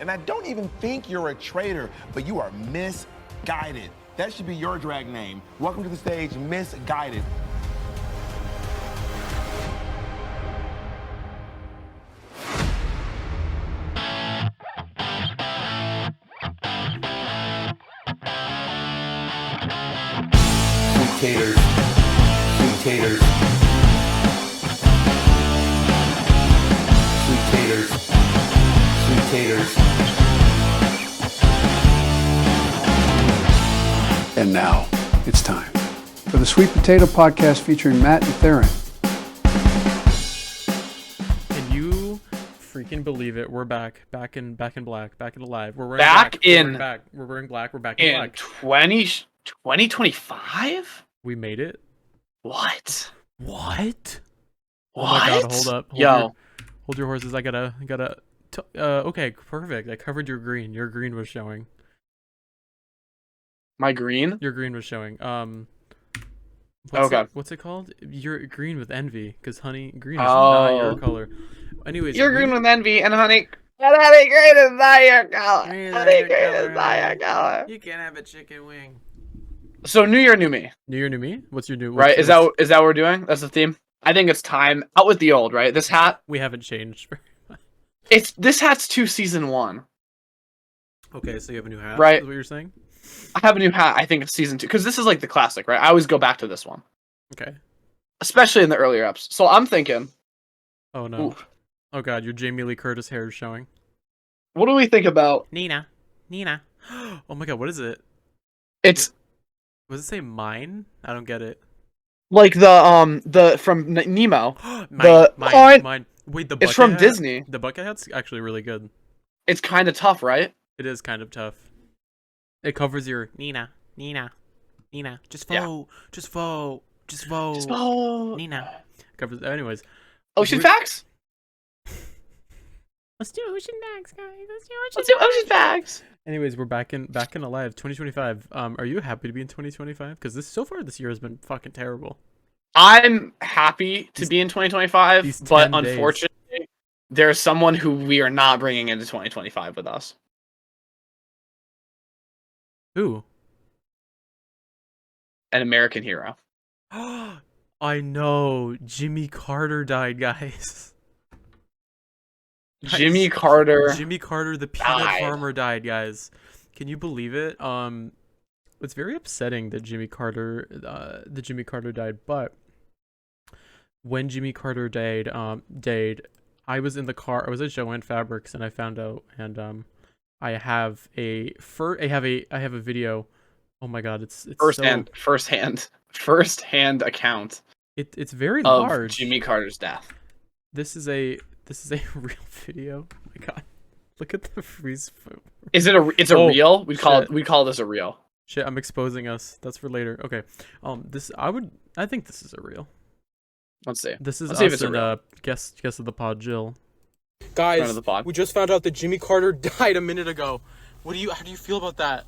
And I don't even think you're a traitor, but you are misguided. That should be your drag name. Welcome to the stage, Misguided. Taters, sweet taters, sweet taters, sweet taters. And now it's time for the Sweet Potato Podcast featuring Matt and Theron. Can you freaking believe it? We're back in black, back and alive. We're wearing Back black. in- We're wearing black. We're back in In black. 2025? We made it. What? What? Oh What? my god! Hold up. Yo. Hold your horses. I gotta. Okay, perfect. I covered your green. Your green was showing. My green? Your green was showing. Okay. What's it called? You're green with envy, because honey, green is not your color. Anyways, You're green with envy, and honey green is not your color. Green is Honey not your green color, is not your honey. color. You can't have a chicken wing. So new year, new me, New year, new me. What's your new? right? Is that what we're doing? That's the theme. I think it's time out with the old, right? This hat, we haven't changed? this hat's to season 1. Okay, so you have a new hat, Right. Is what you're saying? I have a new hat. I think it's season 2 because this is like the classic, right? I always go back to this one, Okay. especially in the earlier eps. So I'm thinking, Oh no. ooh, Oh god, your Jamie Lee Curtis hair is showing. what do we think about? Nina. Oh my god, what is it? It's Was it say mine? I don't get it. like the from Nemo. Mine. Wait, the bucket It's from hat? Disney. The bucket hat's actually really good. It's kind of tough, right? It is kind of tough. It covers your Nina. Just vote. Just vote. Nina. Covers. Anyways. Ocean facts. Let's do ocean facts, guys. Let's do ocean facts. Anyways, we're back in alive. 2025. Are you happy to be in 2025? Because so far this year has been fucking terrible. I'm happy to be in 2025, these but 10 days. unfortunately, there's someone who we are not bringing into 2025 with us. Who? An American hero. I know. Jimmy Carter died, guys. Jimmy Carter. Jimmy Carter, the peanut died. farmer, died, guys. Can you believe it? It's very upsetting that Jimmy Carter died. But when Jimmy Carter died, I was in the car. I was at Joanne Fabrics, and I found out, and I have a video. Oh my god, it's first hand account it's very of large. Jimmy Carter's death. This is a real video. Oh my god, look at the freeze. Is it a? It's a Oh, reel. We shit. call this a reel. Shit, I'm exposing us. That's for later. Okay. I think this is a real. Let's see. This is Let's see if us it's a and real. guest of the pod, Jill. Friend Guys, of the pod. we just found out that Jimmy Carter died a minute ago. How do you feel about that?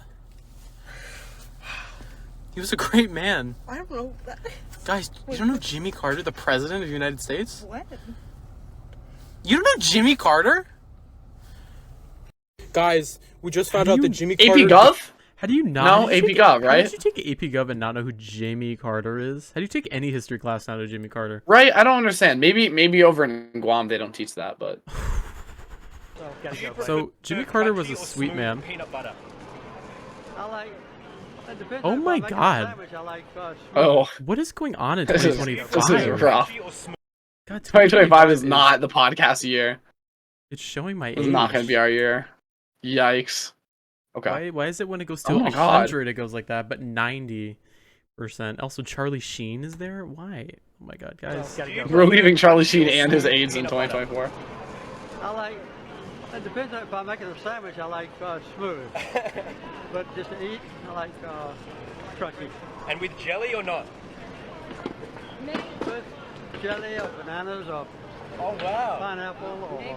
He was a great man. I don't know. Guys, you don't know Jimmy Carter, the president of the United States? What? You don't know Jimmy Carter? Guys, we just found How out do that you- Jimmy AP Carter. Gov. How do you not? No, how did you AP take- Gov, How right? did you take AP Gov and not know who Jamie Carter is? How do you take any history class not know Jimmy Carter? Right? I don't understand. Maybe over in Guam they don't teach that, but So Jimmy Carter was a sweet man. I like. It depends Oh on if my I make a God. sandwich, I like, smooth. oh, What is going on in this is 2025? rough. God, 2025 is not the podcast year. It's showing my age. It's not going to be our year. Yikes. Okay. Why is it when it goes to Oh my God. 100 it goes like that, but 90%? Also, Charlie Sheen is there? Why? Oh my god, guys. We're leaving Charlie Sheen and his aides in 2024. I like. It depends on if I'm making a sandwich, I like smooth. But just to eat, I like crunchy. And with jelly or not? With jelly or bananas or Oh wow. pineapple or.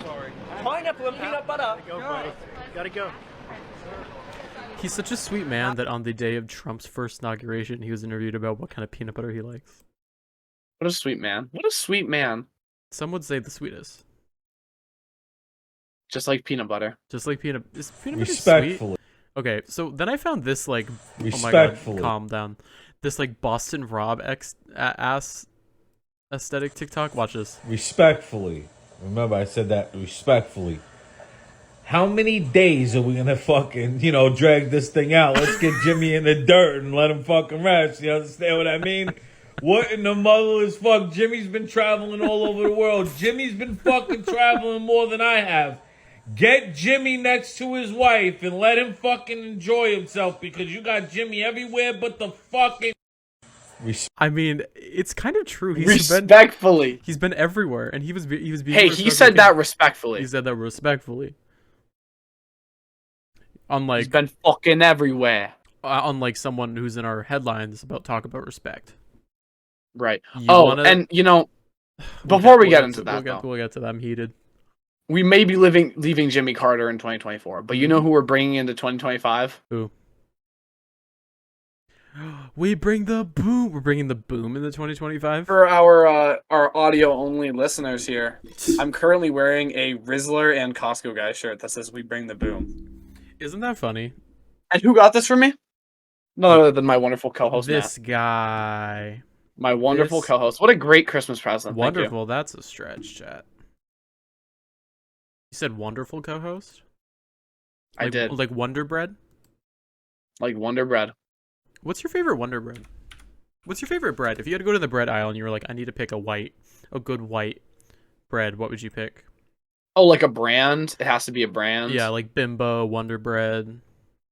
Sorry. Pineapple and peanut butter. Go, buddy. Gotta go. He's such a sweet man that on the day of Trump's first inauguration, he was interviewed about what kind of peanut butter he likes. What a sweet man. What a sweet man. Some would say the sweetest. Just like peanut butter. Just like peanut. Is peanut butter Respectfully. sweet? Okay, so then I found this like. Respectfully. Oh my god, calm down. This like Boston Rob ass aesthetic TikTok. Watch this. Respectfully. Remember, I said that respectfully. How many days are we gonna fucking, drag this thing out? Let's get Jimmy in the dirt and let him fucking rest. You understand what I mean? What in the motherless fuck? Jimmy's been traveling all over the world. Jimmy's been fucking traveling more than I have. Get Jimmy next to his wife and let him fucking enjoy himself because you got Jimmy everywhere but the fucking... I mean, it's kind of true. Respectfully. He's been everywhere, and he was being. Hey, he said that respectfully. He said that respectfully. Unlike he's been fucking everywhere. Unlike someone who's in our headlines about talk about respect. Right. And before we get into that, we'll get to that. I'm heated. We may be leaving Jimmy Carter in 2024, but you know who we're bringing into 2025? Who? We bring the boom. We're bringing the boom into 2025. For our audio only listeners here, I'm currently wearing a Rizzler and Costco guy shirt that says "We bring the boom." Isn't that funny? And who got this for me? None other than my wonderful co-host. This Matt. guy. My wonderful co-host. What a great Christmas present. Wonderful. That's a stretch, chat. You said wonderful co-host? I did. Like Wonder Bread? Like Wonder Bread. What's your favorite Wonder Bread? What's your favorite bread? If you had to go to the bread aisle and you were like, I need to pick a good white bread, what would you pick? Oh, like a brand? It has to be a brand? Yeah, like Bimbo, Wonder Bread,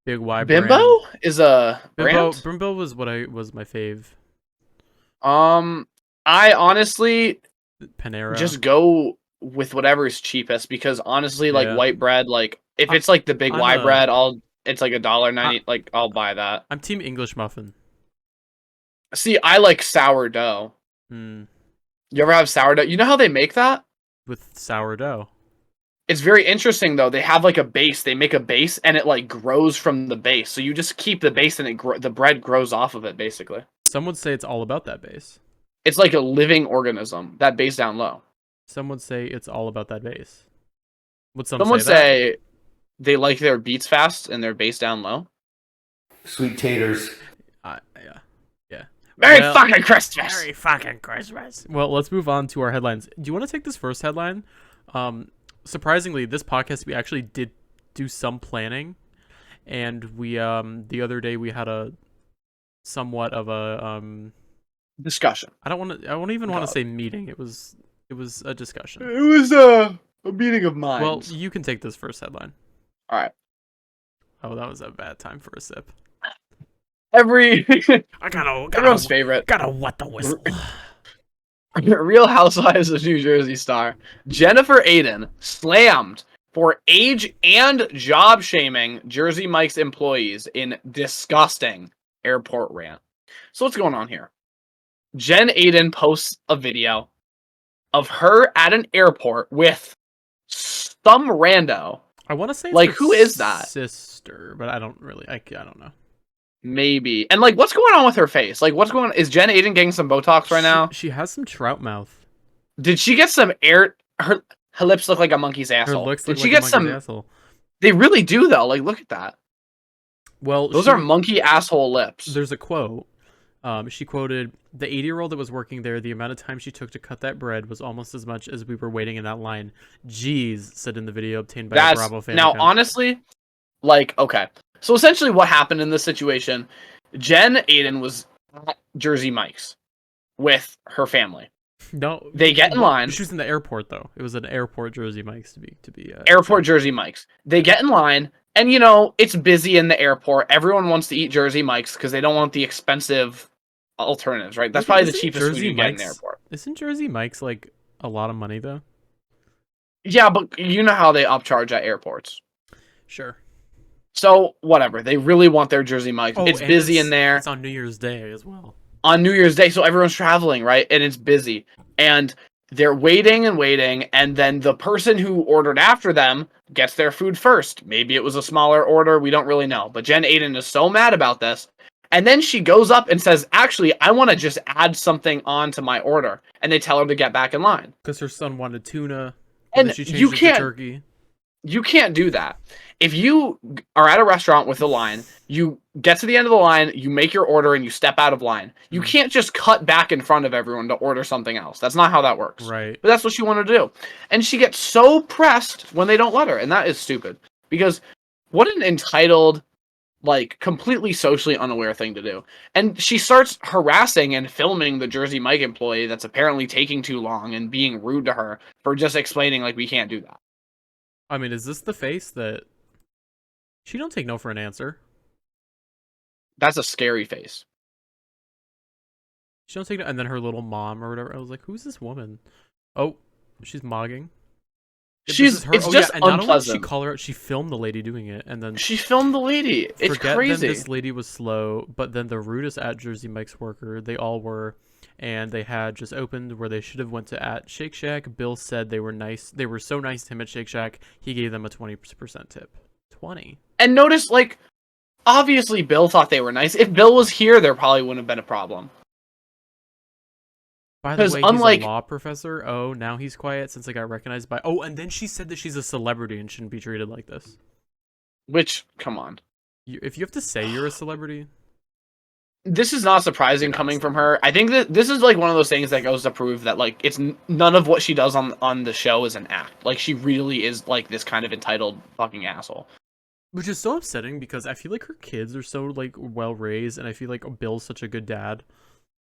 Big Y Bimbo brand. is a brand? Bimbo was was my fave. I honestly Panera. just go with whatever is cheapest because honestly, like white bread, like if it's like the Big Y bread, it's like $1.90. Like I'll buy that. I'm team English muffin. See, I like sourdough. You ever have sourdough? You know how they make that? With sourdough. It's very interesting though. They have like a base. They make a base and it like grows from the base. So you just keep the base and the bread grows off of it basically. Some would say it's all about that base. It's like a living organism, that base down low. Some would say it's all about that base. Would some would say they like their beats fast and their bass down low? Sweet taters. Yeah. Merry fucking Christmas! Merry fucking Christmas! Well, let's move on to our headlines. Do you want to take this first headline? Surprisingly, this podcast, we actually did do some planning. And we, the other day, we had a somewhat of a, discussion. I don't even want to say meeting. It was a discussion. It was a meeting of minds. Well, you can take this first headline. All right. Oh, that was a bad time for a sip. Everyone's favorite. Gotta wet the whistle. Real Housewives of New Jersey star Jennifer Aydin slammed for age and job shaming Jersey Mike's employees in disgusting airport rant. So what's going on here? Jen Aydin posts a video of her at an airport with some rando. I want to say like who is that sister, but I don't really. I don't know. Maybe. And like, what's going on with her face? Like, what's going on? Is Jen Aydin getting some Botox right now? She has some trout mouth. Did she get some air? Her lips look like a monkey's asshole. Her looks Did look she like get a monkey's some? Asshole. They really do though. Like, look at that. Well, those are monkey asshole lips. There's a quote. She quoted, "The 80-year-old that was working there, the amount of time she took to cut that bread was almost as much as we were waiting in that line." Jeez, said in the video obtained by a Bravo fan now, account. honestly, like, okay. So essentially what happened in this situation, Jen Aydin was at Jersey Mike's with her family. No, they get in line. She was in the airport though. It was an airport Jersey Mike's to be airport Jersey Mike's. They get in line, and you know it's busy in the airport. Everyone wants to eat Jersey Mike's because they don't want the expensive alternatives, right? That's probably the cheapest food you get in the airport. Isn't Jersey Mike's like a lot of money though? Yeah, but you know how they upcharge at airports. Sure. So whatever, they really want their Jersey Mike's. It's busy in there. It's on New Year's Day as well. On New Year's Day, so everyone's traveling, right? And it's busy. And they're waiting and waiting, and then the person who ordered after them gets their food first. Maybe it was a smaller order, we don't really know. But Jen Aydin is so mad about this. And then she goes up and says, actually, I want to just add something on to my order. And they tell her to get back in line. Because her son wanted tuna, and then she changed you it can't, to turkey. You can't do that. If you are at a restaurant with a line, you get to the end of the line, you make your order, and you step out of line. You can't just cut back in front of everyone to order something else. That's not how that works. Right. But that's what she wanted to do. And she gets so pressed when they don't let her, and that is stupid. Because what an entitled, like, completely socially unaware thing to do. And she starts harassing and filming the Jersey Mike employee that's apparently taking too long and being rude to her for just explaining, like, we can't do that. I mean, is this the face that she don't take no for an answer? That's a scary face. She don't take no, and then her little mom or whatever. I was like, who's this woman? Oh, she's mogging. It's just and not only did unpleasant. she call her out, she filmed the lady doing it, and then She filmed the lady. It's forget crazy. Then this lady was slow, but then the rudest at Jersey Mike's worker, they all were, and they had just opened where they should have went to at Shake Shack. Bill said they were nice. They were so nice to him at Shake Shack. He gave them a 20% tip. 20. And notice, like, obviously Bill thought they were nice. If Bill was here, there probably wouldn't have been a problem. By the 'Cause way, unlike- he's a law professor. Oh, now he's quiet since I got recognized by. Oh, and then she said that she's a celebrity and shouldn't be treated like this. Which, come on. If you have to say you're a celebrity, This is not surprising coming from her. I think that this is, like, one of those things that goes to prove that, like, it's none of what she does on the show is an act. Like, she really is, like, this kind of entitled fucking asshole. which is so upsetting because I feel like her kids are so like well raised, and I feel like Bill's such a good dad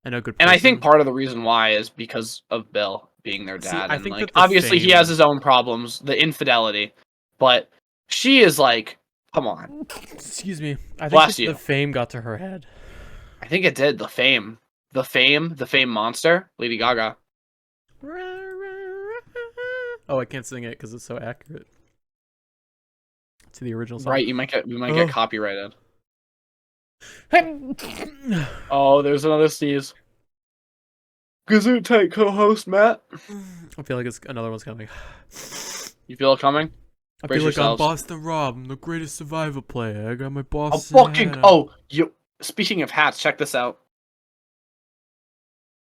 and a good. And I think person. part of the reason why is because of Bill being their dad. See, I and, think like, that the obviously he fame- has his own problems, the infidelity, but she is like, come on. Excuse me. I think Bless that you. the fame got to her head. I think it did. The fame monster, Lady Gaga. Oh, I can't sing it because it's so accurate to the original song. Right, we might get copyrighted. Hey. Oh, there's another sneeze. Gesundheit, co-host Matt. I feel like another one's coming. You feel it coming? I Brace feel like yourselves. I'm Boston Rob. I'm the greatest survivor player. I got my Oh, Boston. fucking! hat. Oh, you. Speaking of hats, check this out.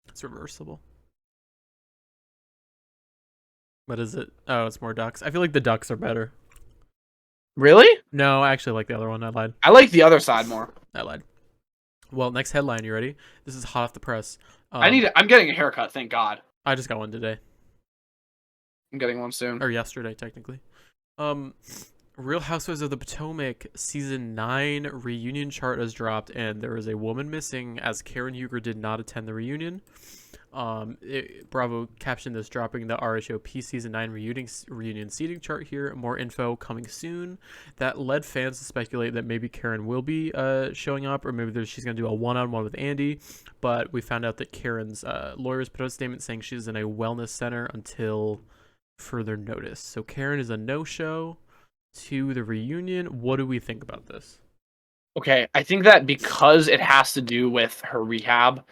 It's reversible. What is it? Oh, it's more ducks. I feel like the ducks are better. Really? No, I actually like the other one. I lied. I like the other side more. I lied. Well, next headline. You ready? This is hot off the press. I'm getting a haircut. Thank God. I just got one today. I'm getting one soon. Or yesterday, technically. Real Housewives of the Potomac season 9 reunion chart has dropped, and there is a woman missing as Karen Huger did not attend the reunion. Bravo captioned this, dropping the RHOP season 9 reunion seating chart here. More info coming soon. That led fans to speculate that maybe Karen will be showing up, or maybe she's going to do a one-on-one with Andy. But we found out that Karen's lawyers put out a statement saying she's in a wellness center until further notice. So Karen is a no-show to the reunion. What do we think about this? Okay, I think that because it has to do with her rehab,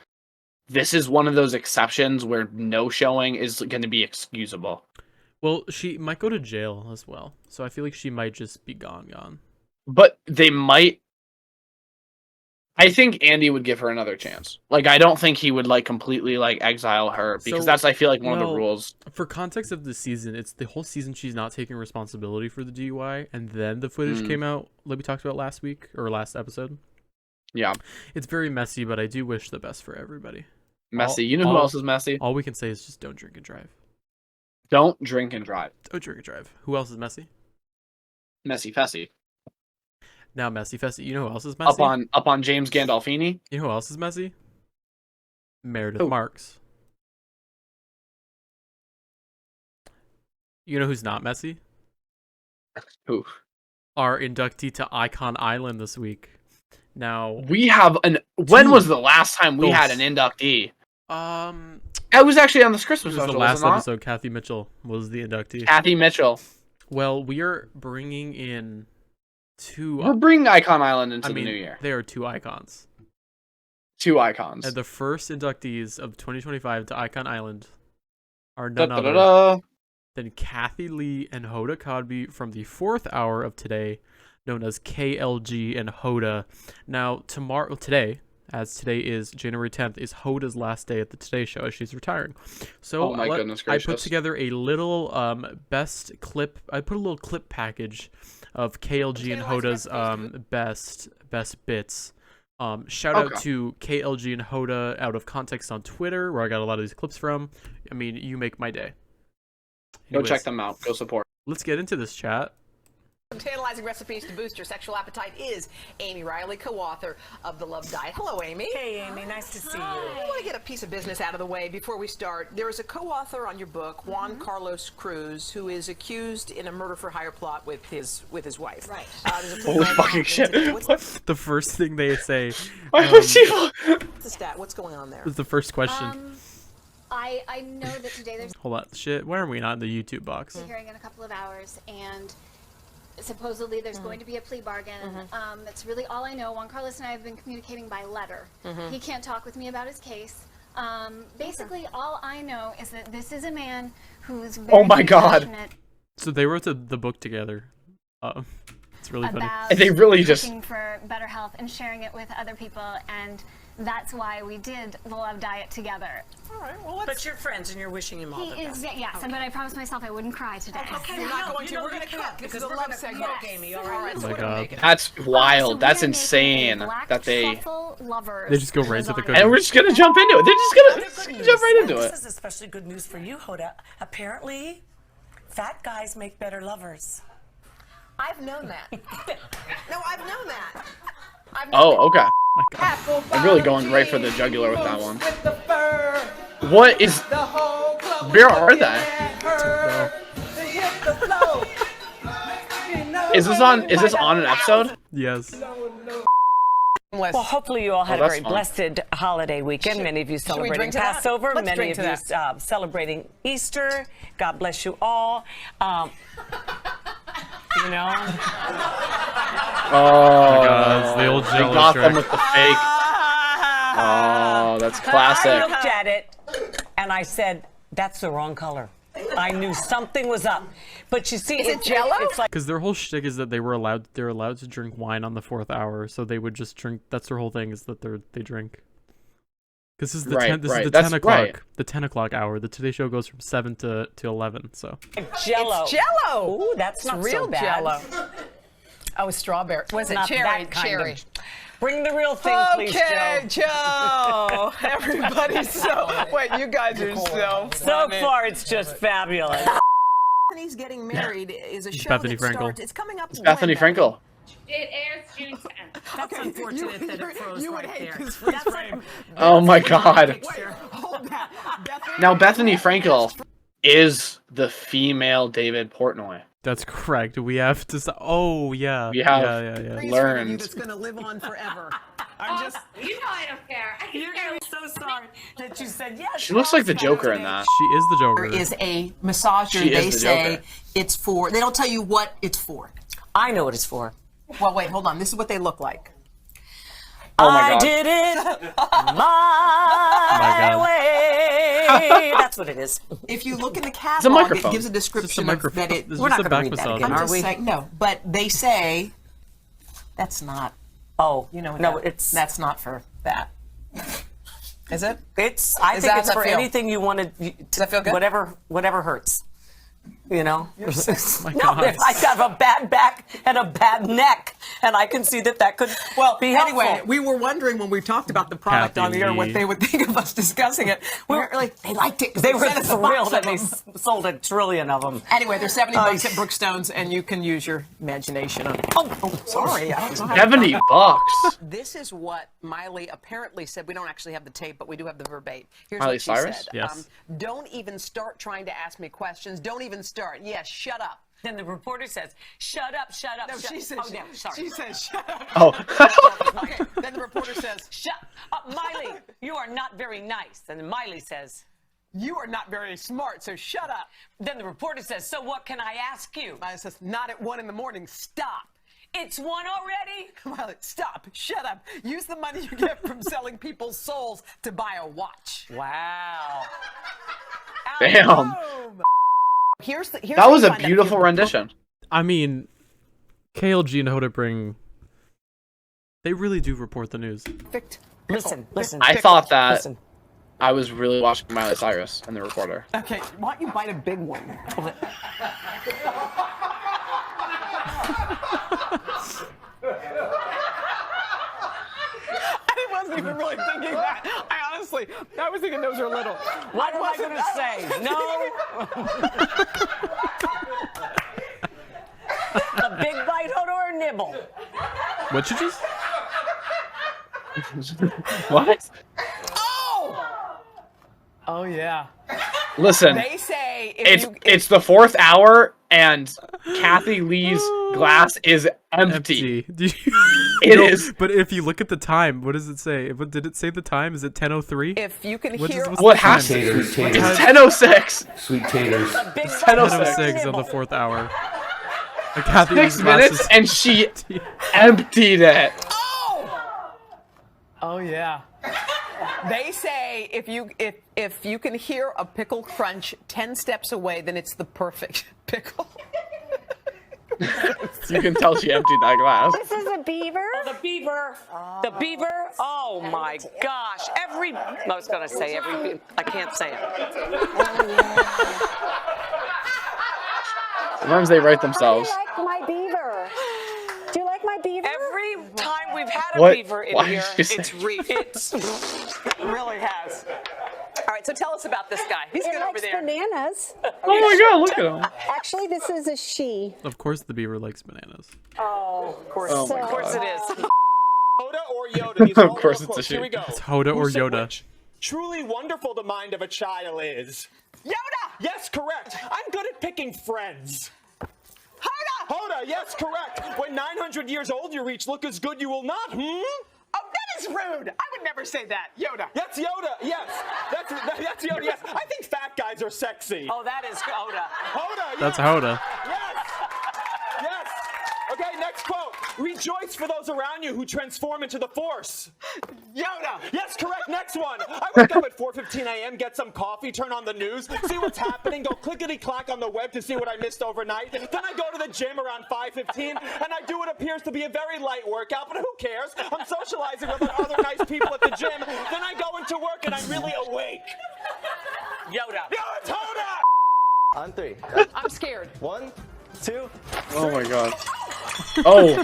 this is one of those exceptions where no showing is going to be excusable. Well, she might go to jail as well, so I feel like she might just be gone. But they might. I think Andy would give her another chance. Like, I don't think he would, like, completely, like, exile her, because So, that's, I feel like, one of well, the rules. For context of the season, it's the whole season she's not taking responsibility for the DUI, and then the footage came out like we talked about last week, or last episode. Yeah. It's very messy, but I do wish the best for everybody. Messy. You know who else is messy? All we can say is just don't drink and drive. Don't drink and drive. Don't drink and drive. Who else is messy? Messy Fessy. Now Messy Fessy. You know who else is messy? Up on James Gandolfini. You know who else is messy? Meredith Who? Marks. You know who's not messy? Who? Our inductee to Icon Island this week. Now, We have an. When Dude. was the last time we Those- had an inductee? it I was actually on this Christmas was the special. last was it not? episode. Kathie Mitchell was the inductee. Kathie Mitchell. Well, we are bringing in two. We're bringing Icon Island into I the mean, new year. they are two icons. Two icons. And the first inductees of 2025 to Icon Island are none other Da-da-da-da. than Kathie Lee and Hoda Kotb from the 4th hour of today, known as KLG and Hoda. Now, today, as today is January 10th, is Hoda's last day at the Today Show as she's retiring. So Oh my goodness I put gracious. together a little best clip. I put a little clip package of KLG and Hoda's best bits. Shout out to KLG and Hoda out of context on Twitter, where I got a lot of these clips from. I mean, you make my day. Go Anyways, check them out. Go support. let's get into this, chat. Some tantalizing recipes to boost your sexual appetite is Amy Riley, co-author of The Love Diet. Hello, Amy. Hey, Amy. Nice to see you. I want to get a piece of business out of the way before we start. There is a co-author on your book, Juan Carlos Cruz, who is accused in a murder-for-hire plot with his wife. Right. Holy fucking shit. The first thing they say What's the stat? What's going on there? was the first question. I know that today there's Hold on, shit. Why are we not in the YouTube box? a hearing in a couple of hours, and supposedly there's going to be a plea bargain. That's really all I know. Juan Carlos and I have been communicating by letter. He can't talk with me about his case. Basically, all I know is that this is a man who's very Oh my God. passionate So they wrote the book together. It's really funny. about And they really just- looking for better health and sharing it with other people, and that's why we did the Love Diet together. All right, well, But you're friends and you're wishing him all He the best. is, yes, but I promised myself I wouldn't cry today. Okay, we're not going to. We're going to cut. This is a love segment. Amy, all All right? right, Oh so my what are we God. making? That's So wild. we That's are making insane a black that they. truffle lovers They just go right to the lasagna. cooking. And we're just gonna jump into it. They're just gonna jump right into This it. is especially good news for you, Hoda. Apparently, fat guys make better lovers. I've known that. No, I've known that. Oh, okay. I'm really going right for the jugular with that one. What is? Where are they? Is this on an episode? Yes. Well, hopefully you all had a that's very fun. blessed holiday weekend. Many of you we celebrating drink to that? Passover. Let's Many drink of to you that. celebrating Easter. God bless you all. You know. Oh, the old they Jell-O got trick. them with the fake. Oh, that's I classic. looked at it and I said, "That's the wrong color." I knew something was up. But you see, it Jell-O? It's like Because their whole shtick is that they're allowed to drink wine on the 4th hour, so they would just drink. That's their whole thing, is that they drink. This is the Right, 10. This right. is the That's 10 o'clock. right. The 10 o'clock hour. The Today Show goes from 7 to 11. So Jell-O. It's Jell-O. Ooh, that's not real so bad. Jell-O. Oh, it's strawberry. Was it Not cherry? that kind Cherry. of- Bring the real thing, please, Okay, Joe. Joe. Everybody's so. Wait, you guys are so. So far, it's just fabulous. Bethany's Getting Married is a show Bethany that Frankel. starts. It's coming up. Bethany when, Frankel. It airs June 10th. That's unfortunate that it froze you would right hate there. this freeze frame. Oh my God. Wait, hold that. Bethany Now Bethany Frankel is the female David Portnoy. that's correct. We have to. Oh yeah. We have- Yeah. freeze frame you learned. that's going to live on forever. I'm just. You know I don't care. I You're gonna be so sorry that you said yes. She looks like the Joker in that. She is the Joker. Is a massager. She is They the say Joker. it's for. They don't tell you what it's for. I know what it's for. Well, wait, hold on. This is what they look like. Oh my I God. did it my my God. way. That's what it is. If you look in the a catalog, it microphone. gives a description of microphone. that it. It's We're just not a gonna back read that massage. again, I'm are just we? saying, no, but they say that's not. Oh, You know, what no, that- it's that's not for that. Is it? it's. I Is think that it's how for it feel? anything you want to. Does that feel good? Whatever hurts. You know. my No, God. if I have a bad back and a bad neck, and I can see that could be helpful. Anyway, we were wondering when we talked about the product Kathy on the air what Lee. they would think of us discussing it. We were like, they liked it. 'cause they were sent us a box thrilled of that they them. sold a trillion of them. Anyway, they're $70 at Brookstones, and you can use your imagination on. Oh, sorry. I don't know how to 70 talk bucks. This is what Miley apparently said. We don't actually have the tape, but we do have the verbatim. Here's Miley what she Cyrus? said. Yes. Don't even start trying to ask me questions. Don't even start. Yes, shut up. Then the reporter says, "Shut up, shut up." No, shut she said. Oh, no, sorry. She says, shut up. Oh. Okay. Then the reporter says, Shut up, Miley. You are not very nice. And Miley says, you are not very smart, so shut up. then the reporter says, "So what can I ask you?" Miley says, not at 1 a.m. Stop. It's one already. Miley, stop. Shut up. Use the money you get from selling people's souls to buy a watch. Wow. Damn. Here's That was a beautiful rendition. I mean, KLG and Hoda bring. They really do report the news. Perfect Listen. I thought that Listen. I was really watching Miley Cyrus and the recorder. Okay, why don't you bite a big one? I wasn't even really thinking that. I was thinking those are little. What am I going to say? No. A big bite, Hoda, or a nibble? What you just? What? Oh yeah. Listen, They say it's the 4th hour and Kathie Lee's glass is empty. It is. But if you look at the time, what does it say? What did it say? The time is it 10:03? If you can What hear is- what's What the time? happened? Taters, It's taters. 10:06. Sweet taters. It's 10:06. 10:06 on the 4th hour. And Kathie 6 Lee's glass minutes is and she emptied it. Oh yeah. They say if you can hear a pickle crunch 10 steps away, then it's the perfect pickle. You can tell she emptied that glass. This is a beaver. Oh, the beaver. The beaver. Oh my gosh. I was going to say every. I can't say it. Sometimes they write themselves. I like my beaver. Do you like my beaver? Every time we've had a What? beaver in Why here, did you it's say- it really has. All right, so tell us about this guy. He's It good over likes there. bananas. Oh my god, look at him. Actually, this is a she. Of course, the beaver likes bananas. Oh, of course, Oh my of course God. it is. Hoda or Yoda? These are Of all course real it's a quotes. Here she. we go. It's Hoda or Who said Yoda. which? Truly wonderful the mind of a child is. Yoda! Yes, correct. I'm good at picking friends. Hoda! Hoda, yes, correct. When 900 years old you reach, look as good you will not, Oh, that is rude. I would never say that. Yoda. That's Yoda, yes. That's Yoda, yes. I think fat guys are sexy. Oh, that is Hoda. Hoda, yes. That's Hoda. Yes. Yes. Okay, next quote. Rejoice for those around you who transform into the Force. Yoda. Yes, correct. Next one. I wake up at 4:15 a.m., get some coffee, turn on the news, see what's happening, go clickety-clack on the web to see what I missed overnight. Then I go to the gym around 5:15, and I do what appears to be a very light workout, but who cares? I'm socializing with other nice people at the gym. Then I go into work, and I'm really awake. Yoda. Yo, it's Hoda! On 3. I'm scared. 1, 2. Oh my god. Oh.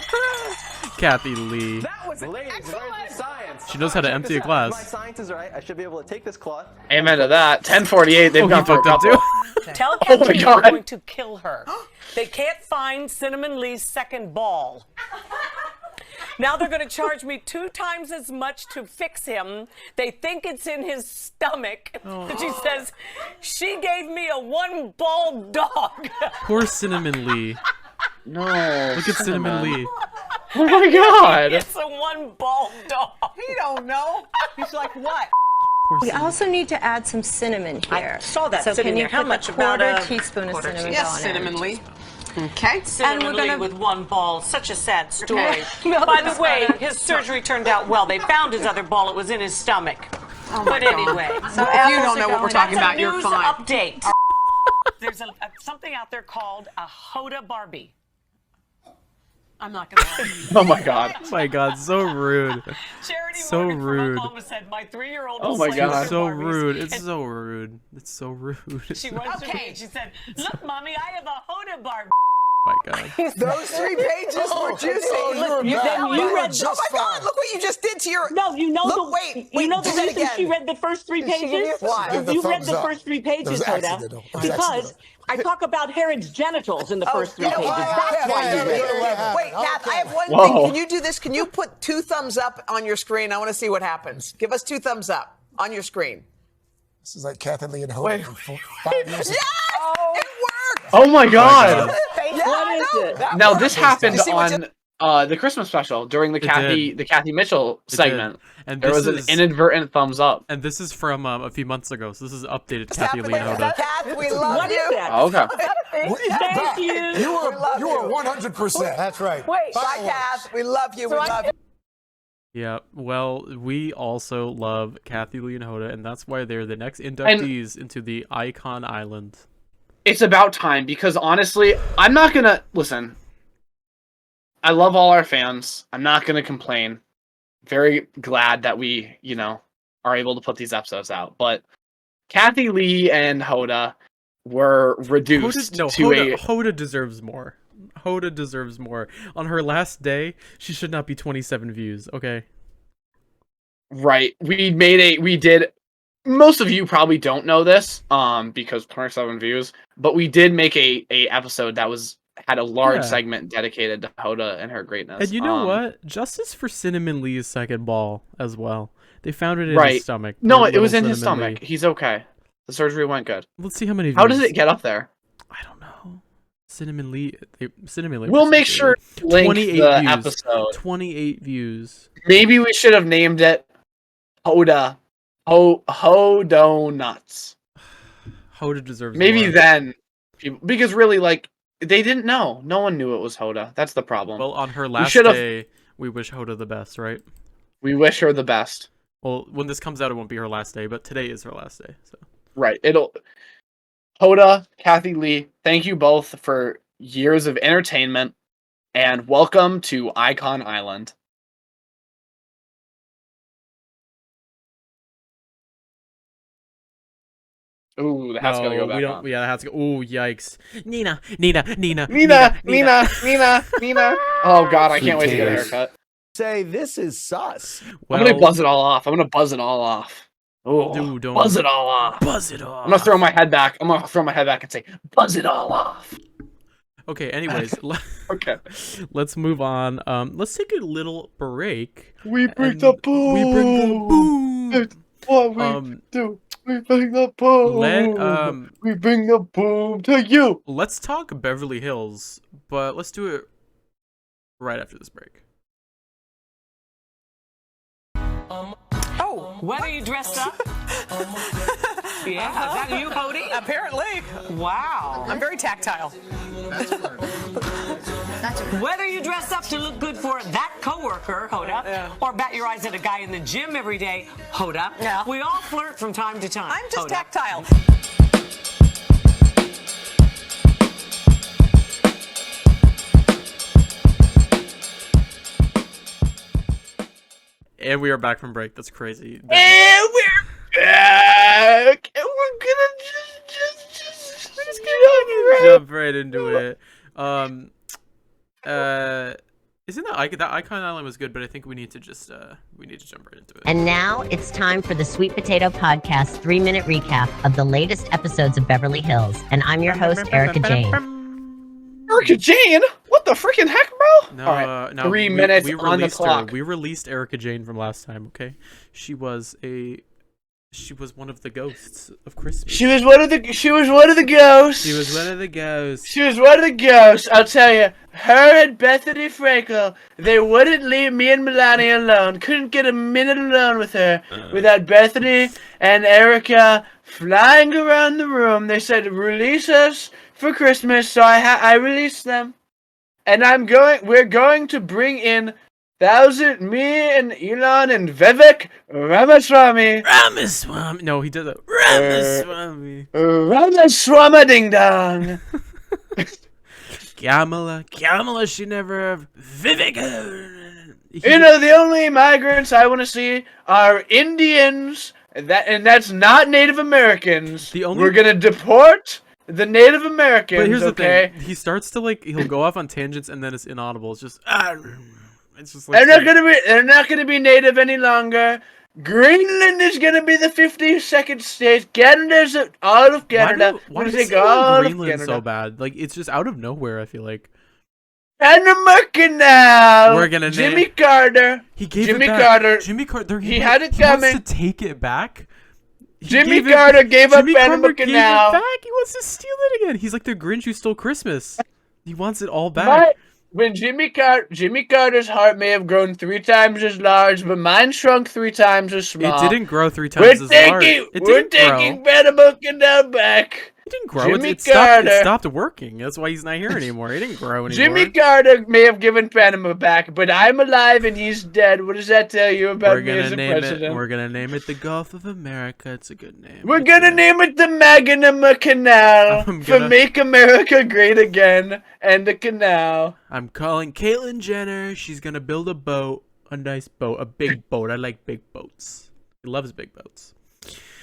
Kathie Lee. That was Ladies, excellent. where's the science? She knows how to empty a My glass. science is right. I should be able to take this cloth. Amen to that. 10:48. They've Oh, he gone for a fucked up couple. too. Tell Oh my Kathie we're God. going to kill her. They can't find Cinnamon Lee's second ball. Now they're going to charge me 2 times as much to fix him. They think it's in his stomach. She says, she gave me a 1-ball dog. Poor Cinnamon Lee. No. Look at Cinnamon Lee. Oh my god. It's a 1-ball dog. He don't know. He's like, what? Poor We Cinnamon. also need to add some cinnamon here. I saw that So sitting can you there. How put much? a About quarter a teaspoon of cinnamon Yes, on Cinnamon it? Lee. Okay. Cinnamon And we're Lee gonna- with 1 ball. Such a sad story. No, By the it's way, not. his surgery turned out well. They found his other ball. It was in his stomach. But anyway. So You apples don't know are what we're going- talking That's about. a You're news fine. update. There's something out there called a Hoda Barbie. I'm not going to lie. Oh my god. Oh my god, so rude. Charity So Morgan from rude. Oklahoma said, my 3-year-old Oh was my playing God. with her So Barbies, rude. It's and so rude. It's so rude. She runs to me and she said, look, Mommy, I have a Hoda Barbie. Oh my god. Those 3 pages were juicy. Then you read Oh my God! Look what you just did to your. No, you know Look, you know the do that reason she again. read the first 3 pages? Why? You read the first 3 pages, Hoda, because I talk about Herod's genitals in the first 3 pages. That's why you read it. Wait, Kath, I have one Whoa. thing. Can you do this? Can you put 2 thumbs up on your screen? I want to see what happens. Give us 2 thumbs up on your screen. This is like Kathie Lee and Hoda from 5 years ago. Yes! It worked! Oh my god. Yeah, What I is know. it? That Now worked. this happened You see what on the Christmas special during the Kathy Mitchell It did. segment. And There this was an is- inadvertent thumbs up. And this is from a few months ago, so this is updated What's Kathie Lee and happening? Hoda. Kath, we love What you. is that? Oh, okay. Thank you. You were 100%. That's right. Wait, bye, Kath. We love you. We love you. Yeah, well, we also love Kathie Lee and Hoda, and that's why they're the next inductees into the Icon Island. It's about time because honestly, I'm not gonna listen. I love all our fans. I'm not gonna complain. very glad that we, are able to put these episodes out. But Kathie Lee and Hoda were reduced Hoda deserves more. Hoda deserves more. On her last day, she should not be 27 views, okay? Right. We did. Most of you probably don't know this, because 27 views, but we did make a episode that had a large segment dedicated to Hoda and her greatness. And you know what? Justice for Cinnamon Lee's second ball as well. They found it in his stomach. No, it was in his stomach. He's okay. The surgery went good. Let's see how many views. How does it get up there? I don't know. Cinnamon Lee. We'll make sure to link the episode. 28 views. Maybe we should have named it Hoda. Hodonuts. Hoda deserves Maybe more. then. Because really, they didn't know. No one knew it was Hoda. That's the problem. Well, on her last day, we wish Hoda the best, right? We wish her the best. Well, when this comes out, it won't be her last day, but today is her last day. So. Right. Hoda, Kathie Lee, thank you both for years of entertainment, and welcome to Icon Island. Ooh, the hat's gotta go back on. Yeah, the hat's go. Ooh, yikes. Nina. Oh god, I can't wait to get a haircut. Say this is sus. I'm gonna buzz it all off. Oh, dude, don't buzz it all off. Buzz it off. I'm gonna throw my head back. And say, buzz it all off. Okay, anyways. Okay. Let's move on. Let's take a little break. We bring the boom. It's what we do. We bring the boom. We bring the boom to you. Let's talk Beverly Hills, but let's do it right after this break. Oh, when are you dressed up? Yeah, is that you, Cody? Apparently. Wow. I'm very tactile. When are you dressed up to look good for that coworker, Hoda? Yeah. Or bat your eyes at a guy in the gym every day, Hoda? Yeah. We all flirt from time to time. I'm just Hoda. tactile. And we are back from break. That's crazy. And we're back. And we're gonna just jump right into it. Isn't that Icon Island was good, but I think we need to just jump right into it. And now it's time for the Sweet Potato Podcast 3-minute recap of the latest episodes of Beverly Hills. And I'm your host, Erica Jane. Erica Jane? What the freaking heck, bro? No, all right, no. 3 minutes we on the clock. We released Erica Jane from last time. Okay, she was one of the ghosts of Christmas. She was one of the ghosts. She was one of the ghosts. I'll tell you, her and Bethany Frankel, they wouldn't leave me and Melania alone. Couldn't get a minute alone with her without Bethany and Erica flying around the room. They said, release us for Christmas, so I released them. And we're going to bring in me and Elon and Vivek Ramaswamy. No, he did that. Ramaswamy. Ramaswamy ding dong. Kamala, she never Vivek. The only migrants I want to see are Indians, and that's not Native Americans. We're gonna deport the Native Americans. But here's the thing: he starts to he'll go off on tangents, and then it's inaudible. It's just it's just like they're not gonna be Native any longer. Greenland is gonna be the 52nd state. Canada's out of Canada. Why does Greenland so bad? It's just out of nowhere. I feel like. Panama Canal. We're gonna Jimmy Carter. He gave Jimmy it back. Carter. Jimmy Carter. He had it coming. Wants to take it back. Jimmy Carter gave up Panama Canal. Gave it back. He wants to steal it again. He's like the Grinch who stole Christmas. He wants it all back. When Jimmy Carter's heart may have grown 3 times as large, but mine shrunk 3 times as small. It didn't grow 3 times as large. We're taking Panama Canal back. It didn't grow. Jimmy It Carter. stopped working. That's why he's not here anymore. It didn't grow anymore. Jimmy Carter may have given Panama back, but I'm alive and he's dead. What does that tell you about me as a president? We're gonna name it the Gulf of America. It's a good name. We're gonna name it the Magnum Canal for Make America Great Again and the canal. I'm calling Caitlyn Jenner. She's gonna build a boat. A nice boat, a big boat. I like big boats. He loves big boats.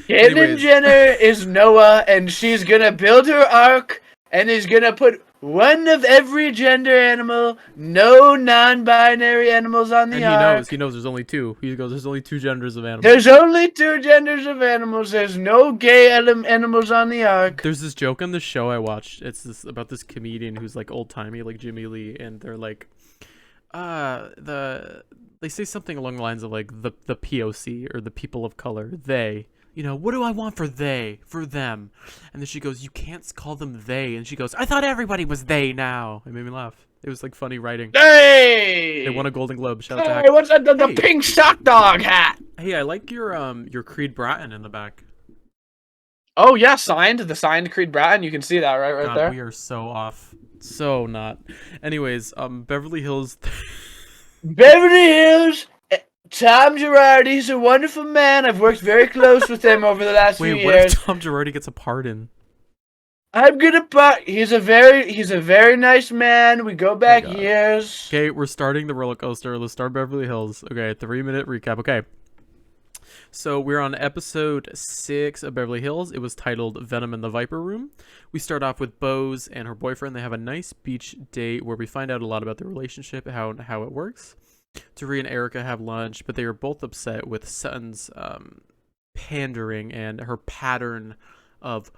Caitlyn Jenner is Noah, and she's gonna build her ark, and is gonna put one of every gender animal, no non-binary animals on the And ark. he knows there's only two. He goes, there's only two genders of animals. There's only 2 genders of animals. There's no gay animals on the ark. There's this joke on the show I watched. It's about this comedian who's like old timey, like Jimmy Lee, and they're like, they say something along the lines of like the POC or the people of color. They, what do I want for them? And then she goes, you can't call them they. And she goes, I thought everybody was they now. It made me laugh. It was like funny writing. Hey! They won a Golden Globe. Shout out to Hey, Hack. what's that? The pink sock dog hat. Hey, I like your Creed Bratton in the back. Oh yeah, the signed Creed Bratton. You can see that right God, there. we are so off. So not. Anyways, Beverly Hills. Beverly Hills. Tom Girardi's a wonderful man. I've worked very close with him over the last few Wait, what years. if Tom Girardi gets a pardon? I'm gonna he's a very nice man. We go back years. Okay, we're starting the roller coaster. Let's start Beverly Hills. Okay, 3-minute recap. Okay. So we're on episode 6 of Beverly Hills. It was titled Venom in the Viper Room. We start off with Bose and her boyfriend. They have a nice beach date where we find out a lot about their relationship, how it works. Dorit and Erica have lunch, but they are both upset with Sutton's pandering and her pattern of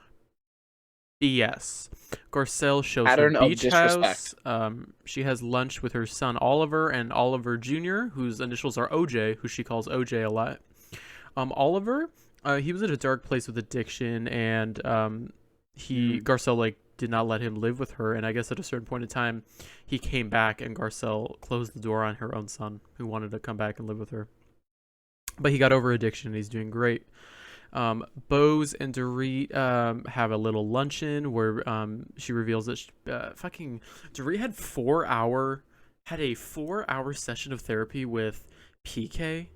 BS. Garcelle shows Pattern her of beach disrespect. house. She has lunch with her son Oliver and Oliver Jr., whose initials are OJ, who she calls OJ a lot. Oliver, he was in a dark place with addiction, and Garcelle did not let him live with her. And I guess at a certain point in time, he came back, and Garcelle closed the door on her own son, who wanted to come back and live with her. But he got over addiction, and he's doing great. Bose and Dorit have a little luncheon where she reveals that Dorit had a 4-hour session of therapy with PK,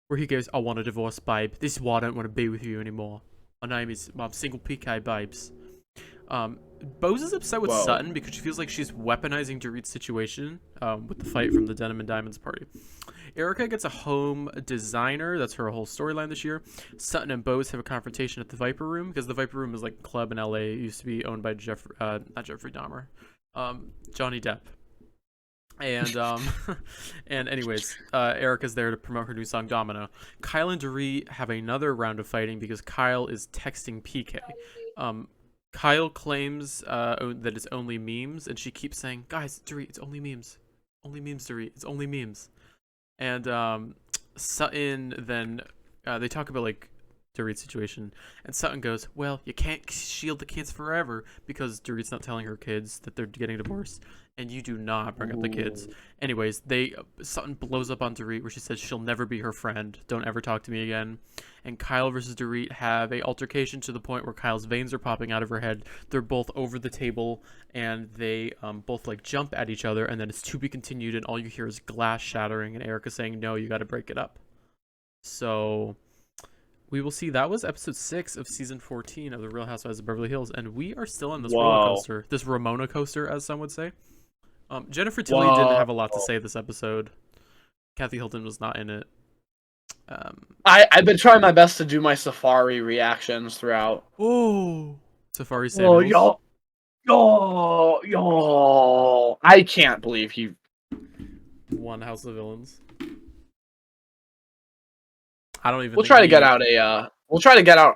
where he goes, I want a divorce, babe. This is why I don't want to be with you anymore. I'm single PK, babes. Bose is upset with Sutton because she feels like she's weaponizing Dorit's situation with the fight from the Denim and Diamonds party. Erica gets a home designer. That's her whole storyline this year. Sutton and Bose have a confrontation at the Viper Room because the Viper Room is like a club in LA. It used to be owned by not Jeffrey Dahmer, Johnny Depp. And and anyways, Erica's there to promote her new song Domino. Kyle and Dorit have another round of fighting because Kyle is texting PK. Kyle claims that it's only memes, and she keeps saying, guys, Dorit, it's only memes. Only memes, Dorit. It's only memes. And Sutton then, they talk about, Dorit's situation. And Sutton goes, well, you can't shield the kids forever because Dorit's not telling her kids that they're getting divorced. And you do not bring up the kids. Anyways, Sutton blows up on Dorit where she says she'll never be her friend. Don't ever talk to me again. And Kyle versus Dorit have a altercation to the point where Kyle's veins are popping out of her head. They're both over the table and they both jump at each other, and then it's to be continued, and all you hear is glass shattering and Erica saying, no, you got to break it up. So we will see. That was episode 6 of season 14 of The Real Housewives of Beverly Hills, and we are still on this roller coaster, this Ramona coaster, as some would say. Jennifer Tilly didn't have a lot to say this episode. Kathy Hilton was not in it. I've been trying my best to do my Safari reactions throughout. Oh, Safari Samuels. Yo, I can't believe he won House of Villains. I don't even. We'll try to get out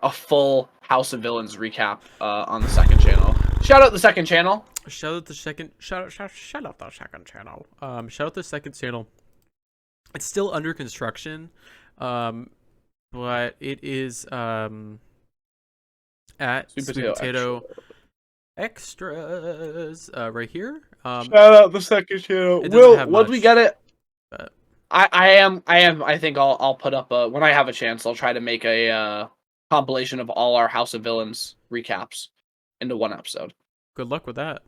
a full House of Villains recap on the second channel. Shout out the second channel. Shout out the second channel. Shout out the second channel. It's still under construction, but it is at Sweet Potato Extras right here. Shout out the second channel. Will, once we get it, I think I'll put up when I have a chance. I'll try to make a compilation of all our House of Villains recaps into one episode. Good luck with that.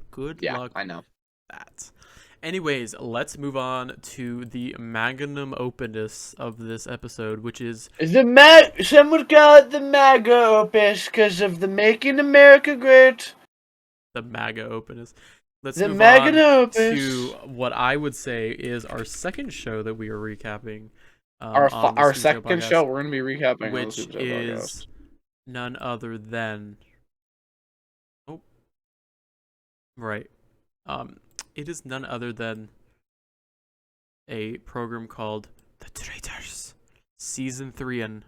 Good luck. I know that. Anyways, let's move on to the magnum opus of this episode, which is some would call it the MAGA opus because of the Making America Great. The MAGA opus. let's The move magnum on opus. to what I would say is our second show that we are recapping. Our on the our Sweet Potato second Podcast, show, we're gonna be recapping on the which Sweet Potato Podcast. is none other than. Oh, right. It is none other than a program called The Traitors, Season 3, and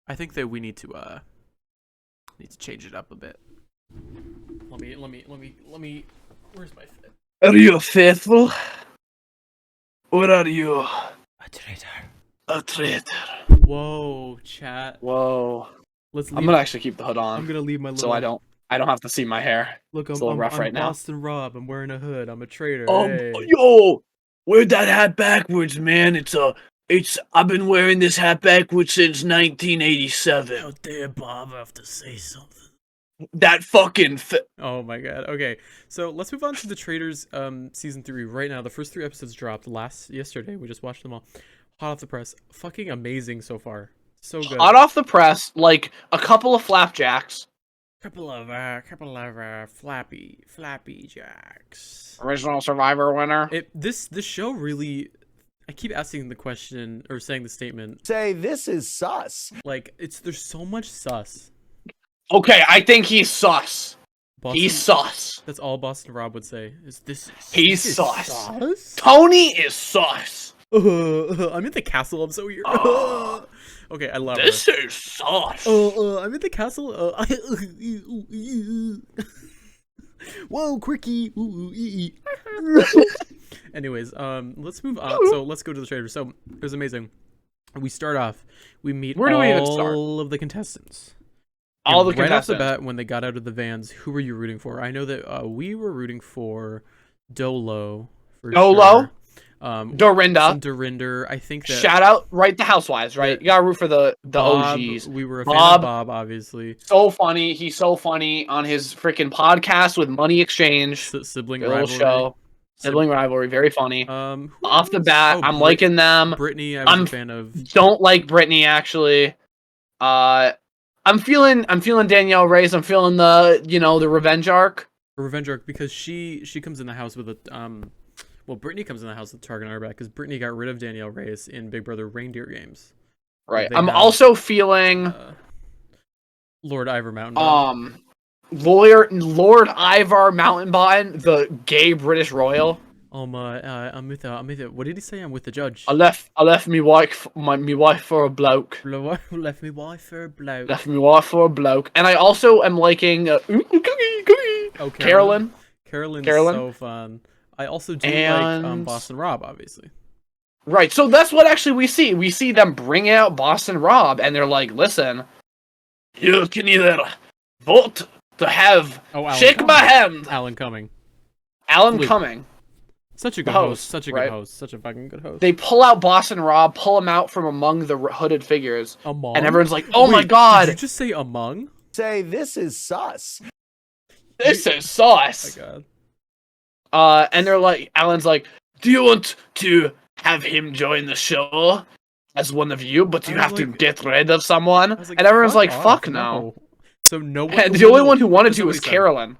I think that we need to change it up a bit. Let me. Where's my fit? Are you faithful? Or are you A traitor? a traitor? Whoa, chat. Whoa. Let's. I'm gonna actually keep the hood on. I'm gonna leave my. So I don't have to see my hair. Look, It's a little rough I'm right now. Boston Rob. I'm wearing a hood. I'm a traitor. Oh, Hey. yo, wear that hat backwards, man. I've been wearing this hat backwards since 1987. How dare Bob have to say something? That fucking. Oh my god. Okay, so let's move on to the Traitors season 3 right now. The first 3 episodes dropped yesterday. We just watched them all. Hot off the press. Fucking amazing so far. So good. Hot off the press, like a couple of flapjacks. Couple of flappy jacks. Original Survivor winner. This show really. I keep asking the question or saying the statement. Say this is sus. Like there's so much sus. Okay, I think he's sus. He's sus. That's all Boston Rob would say. He's sus. Tony is sus. I'm in the castle. I'm so weird. Okay, I love this her. Is sus. I'm in the castle. Whoa, quirky. Anyways, let's move on. So let's go to the Traitors. So it was amazing. We start off. We meet Where do we even start? all of the contestants. All the right contestants. off the bat, when they got out of the vans, who were you rooting for? I know that we were rooting for Dolo. Dolo? Sure. Dorinda. Dorinder. I think that. Shout out, right? The Housewives, right? You gotta root for the Bob, OGs. We were a fan of Bob, obviously. So funny. He's so funny on his freaking podcast with Money Exchange. Sibling little rivalry. show. Sibling rivalry, very funny. Off the bat, Oh, I'm liking them. Brittany, I was a fan of. Don't like Brittany actually. I'm feeling Danielle Reyes. I'm feeling the revenge arc. Revenge arc because she comes in the house with a well, Brittany comes in the house with target on her back because Brittany got rid of Danielle Reyes in Big Brother Reindeer Games. Right. I'm also feeling Lord Ivar Mountain. Lord Ivar Mountainbottom, the gay British royal. I'm with what did he say? I'm with the judge. I left me wife for a bloke. Left me wife for a bloke. Left me wife for a bloke. And I also am liking Carolyn. Carolyn's so fun. I also do like Boston Rob, obviously. Right, so that's what actually we see. We see them bring out Boston Rob, and they're like, listen, you can either vote to have shake my hand. Alan Cumming. Such a good host. Such a good host. Such a fucking good host. They pull out Boston Rob, pull him out from among the hooded figures. Among? And everyone's like, oh my god. Did you just say among? Say this is sus. This is sauce. Oh my god. And they're like, Alan's like, do you want to have him join the show as one of you, but you have to get rid of someone? And everyone's like, fuck no. So no one. And the only one who wanted to was Carolyn.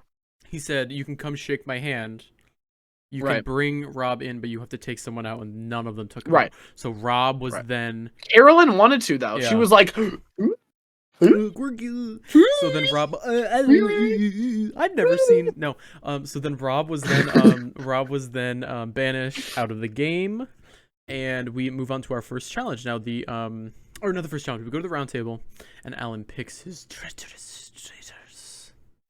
He said, you can come shake my hand. You can bring Rob in, but you have to take someone out, and none of them took him out. So Rob was then... Carolyn wanted to, though. Yeah. She was like... So then Rob... I'd never seen... No. So then Rob was then banished out of the game, and we move on to our first challenge. Now the... Or not the first challenge. We go to the round table, and Alan picks his traitors.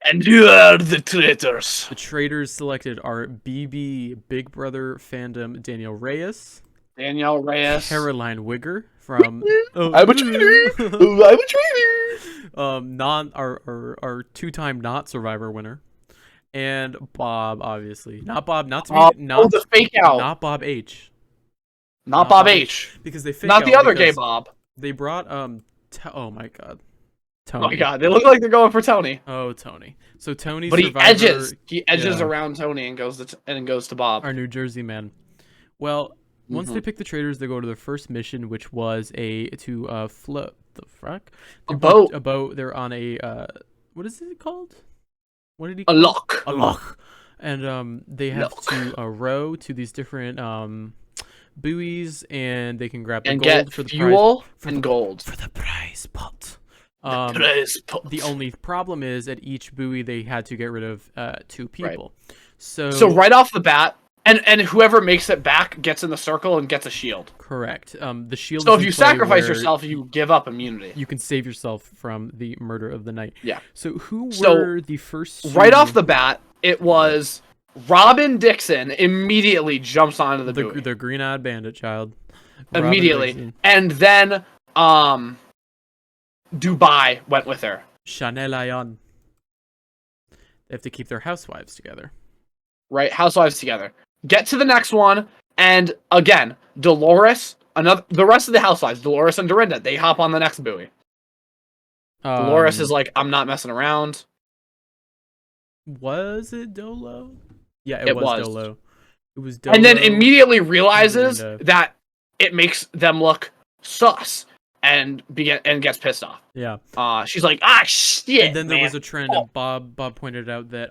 And you are the traitors. The traitors selected are BB Big Brother fandom Danielle Reyes, Caroline Wigger from I'm a traitor. I'm a traitor. Our two-time not Survivor winner, and Bob, obviously not Bob, not to be not the fake out, not Bob H, not Bob H, because they fake not out the other gay Bob. They brought oh my god. Tony. Oh my god, they look like they're going for Tony. Oh, Tony. So Tony, but Survivor, he edges around Tony and goes to Bob. Our New Jersey man. Well, once they pick the traitors, they go to their first mission, which was to float the fuck a boat. A boat. They're on a what is it called? What did he? A lock. A lock. And they have to row to these different buoys, and they can grab the And gold get for the fuel prize, and gold. for the prize pot. The only problem is at each buoy they had to get rid of 2 people. Right. So right off the bat, and whoever makes it back gets in the circle and gets a shield. Correct. The shield. So is if in you play sacrifice where yourself, you give up immunity. you can save yourself from the murder of the night. Yeah. So who were the first? Right off the bat, it was Robin Dixon immediately jumps onto the buoy. The green-eyed bandit child. Immediately, and then Dubai went with her. Chanel Ayon. They have to keep their housewives together. Right, housewives together. Get to the next one, and again, Dolores, the rest of the housewives, Dolores and Dorinda, they hop on the next buoy. Dolores is like, I'm not messing around. Was it Dolo? Yeah, it was Dolo. It was Dolo. And then immediately realizes that it makes them look sus and gets pissed off. Yeah. She's like, shit. And then there was a trend, and Bob pointed out that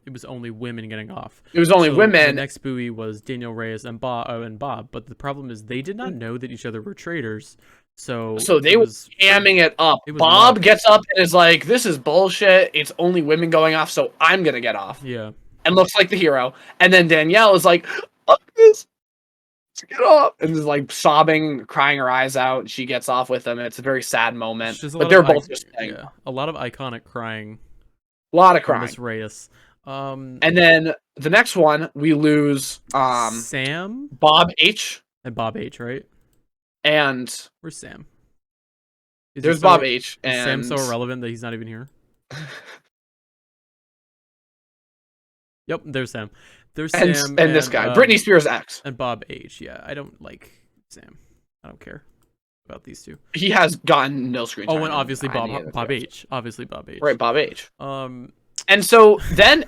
it was only women getting off. It was only women. The next buoy was Daniel Reyes and Bob, but the problem is they did not know that each other were traitors. So they were hamming it up. Bob gets up and is like, this is bullshit. It's only women going off, so I'm going to get off. Yeah. And looks like the hero. And then Danielle is like, fuck this. Get off. And is like sobbing, crying her eyes out. She gets off with them, and it's a very sad moment. But they're both just playing. Yeah, a lot of iconic crying. A lot of crying. Miss Reyes. And then the next one, we lose Sam, Bob H. And Bob H, right? And where's Sam? There's Bob H. Is And Sam so irrelevant that he's not even here? Yep, there's Sam. There's Sam and this guy, Britney Spears' ex. And Bob H. Yeah, I don't like Sam. I don't care about these two. He has gotten no screen time. Oh, and obviously Bob H. Obviously Bob H. Right, Bob H. And so then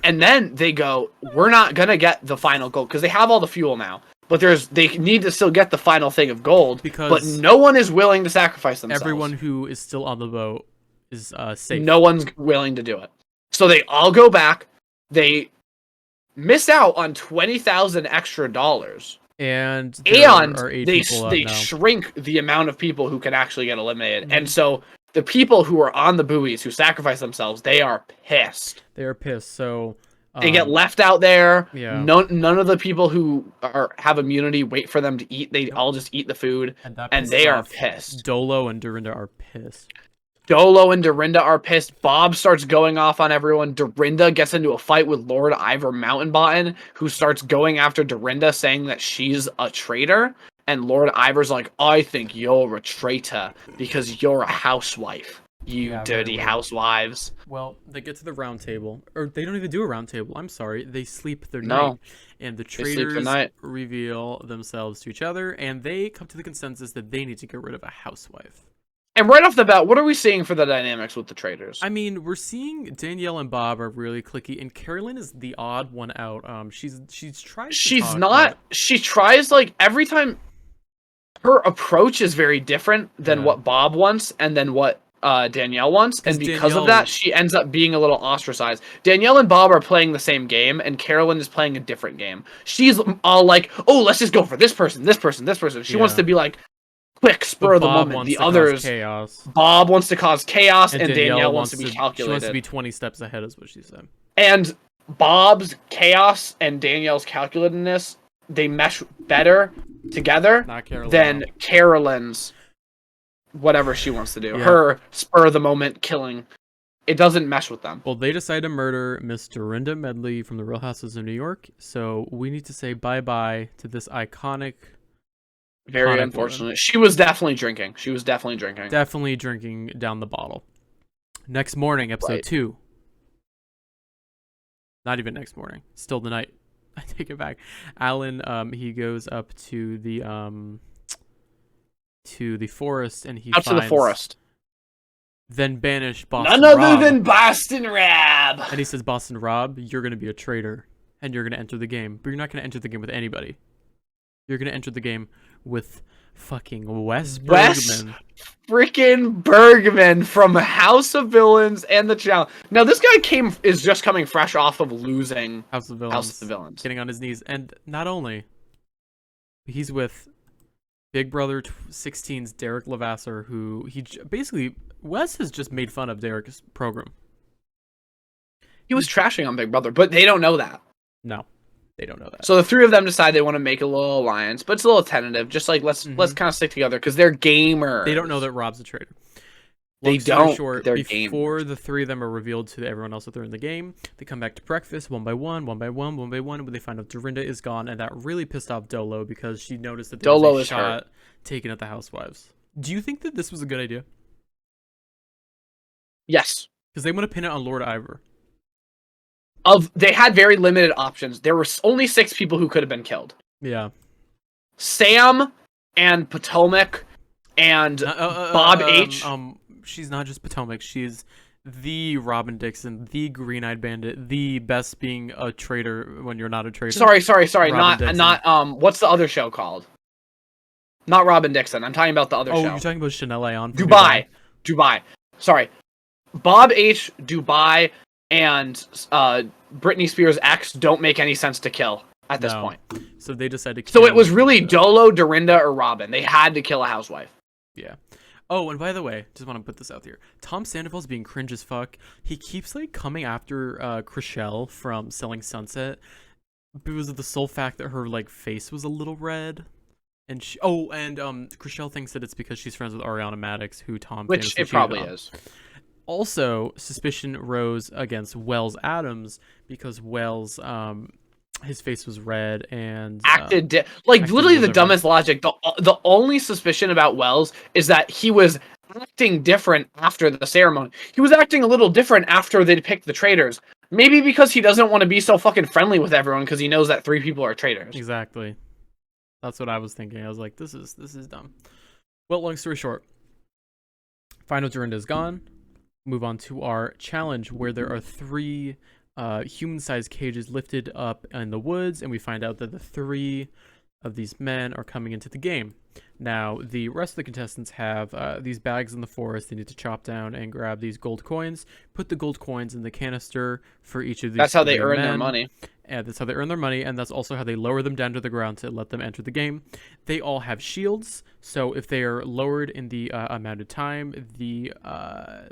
they go, we're not gonna get the final gold because they have all the fuel now. But they need to still get the final thing of gold. But no one is willing to sacrifice themselves. Everyone who is still on the boat is safe. No one's willing to do it. So they all go back. They miss out on $20,000 extra dollars. And they shrink the amount of people who can actually get eliminated. Mm-hmm. And so the people who are on the buoys who sacrifice themselves, they are pissed. They are pissed. So they get left out there. Yeah. None of the people who have immunity wait for them to eat. They all just eat the food, and they are pissed. Dolo and Dorinda are pissed. Dolo and Dorinda are pissed. Bob starts going off on everyone. Dorinda gets into a fight with Lord Ivor Mountainbottom, who starts going after Dorinda, saying that she's a traitor. And Lord Ivor's like, I think you're a traitor because you're a housewife. You dirty housewives. Well, they get to the round table. Or they don't even do a round table. I'm sorry. They sleep their night. And the traitors reveal themselves to each other. And they come to the consensus that they need to get rid of a housewife. And right off the bat, what are we seeing for the dynamics with the traitors? I mean, we're seeing Danielle and Bob are really cliquey, and Carolyn is the odd one out. She tries like every time. Her approach is very different than what Bob wants, and then what Danielle wants, and because of that, she ends up being a little ostracized. Danielle and Bob are playing the same game, and Carolyn is playing a different game. She's all like, "Oh, let's just go for this person, this person, this person." She wants to be like. Quick, spur of the moment. The others, Bob wants to cause chaos, and Danielle wants to be calculated. She wants to be 20 steps ahead, is what she said. And Bob's chaos and Danielle's calculatedness, they mesh better together than Carolyn's whatever she wants to do. Yeah. Her spur of the moment killing. It doesn't mesh with them. Well, they decide to murder Miss Dorinda Medley from the Real Houses of New York, so we need to say bye-bye to this iconic... Very unfortunate. She was definitely drinking. Definitely drinking down the bottle. Next morning, episode 2. Not even next morning. Still the night. I take it back. Alan, he goes up to the forest, and he finds... to the forest. Then banished Boston None Rob. other than Boston Rob. And he says, Boston Rob, you're going to be a traitor, and you're going to enter the game. But you're not going to enter the game with anybody. You're going to enter the game with fucking Wes Wes Bergman. freaking Bergman from House of Villains and the challenge. Now this guy is just coming fresh off of losing House of Villains. Getting on his knees. And not only, he's with Big Brother 16's Derek Levasseur, who basically, Wes has just made fun of Derek's program. He was trashing on Big Brother, but they don't know that. No, they don't know that. So the three of them decide they want to make a little alliance, but it's a little tentative. Just like let's kind of stick together because they're gamers. They don't know that Rob's a traitor. They don't. They're before the three of them are revealed to everyone else that they're in the game, they come back to breakfast one by one, when they find out Dorinda is gone, and that really pissed off Dolo because she noticed that there was a shot taken at the housewives. Do you think that this was a good idea? Yes. Because they want to pin it on Lord Ivor. They had very limited options. There were only 6 people who could have been killed. Yeah. Sam and Potomac and Bob H. She's not just Potomac. She's the Robin Dixon, the Green-Eyed Bandit, the best being a traitor when you're not a traitor. Sorry. Not what's the other show called? Not Robin Dixon. I'm talking about the other show. Oh, you're talking about Chanel Ayon. Dubai. Sorry. Bob H., Dubai, and Britney Spears' ex don't make any sense to kill at this point. So they decided to kill. So it was really Dolo, Dorinda, or Robin. They had to kill a housewife. Yeah. Oh, and by the way, just want to put this out there. Tom Sandoval's being cringe as fuck. He keeps coming after Chrishell from Selling Sunset because of the sole fact that her face was a little red. And Chrishell thinks that it's because she's friends with Ariana Madix, who Tom Which it probably is. Also, suspicion rose against Wells Adams because Wells, his face was red and acted literally the dumbest logic. The only suspicion about Wells is that he was acting different after the ceremony. He was acting a little different after they picked the traitors. Maybe because he doesn't want to be so fucking friendly with everyone because he knows that 3 people are traitors. Exactly. That's what I was thinking. I was like, this is dumb. Well, long story short, Final Dorinda is gone. Move on to our challenge where there are 3 human-sized cages lifted up in the woods, and we find out that the 3 of these men are coming into the game. Now, the rest of the contestants have these bags in the forest. They need to chop down and grab these gold coins, put the gold coins in the canister for each of these. That's how they earn their money. And that's how they earn their money, and that's also how they lower them down to the ground to let them enter the game. They all have shields, so if they are lowered in the amount of time, the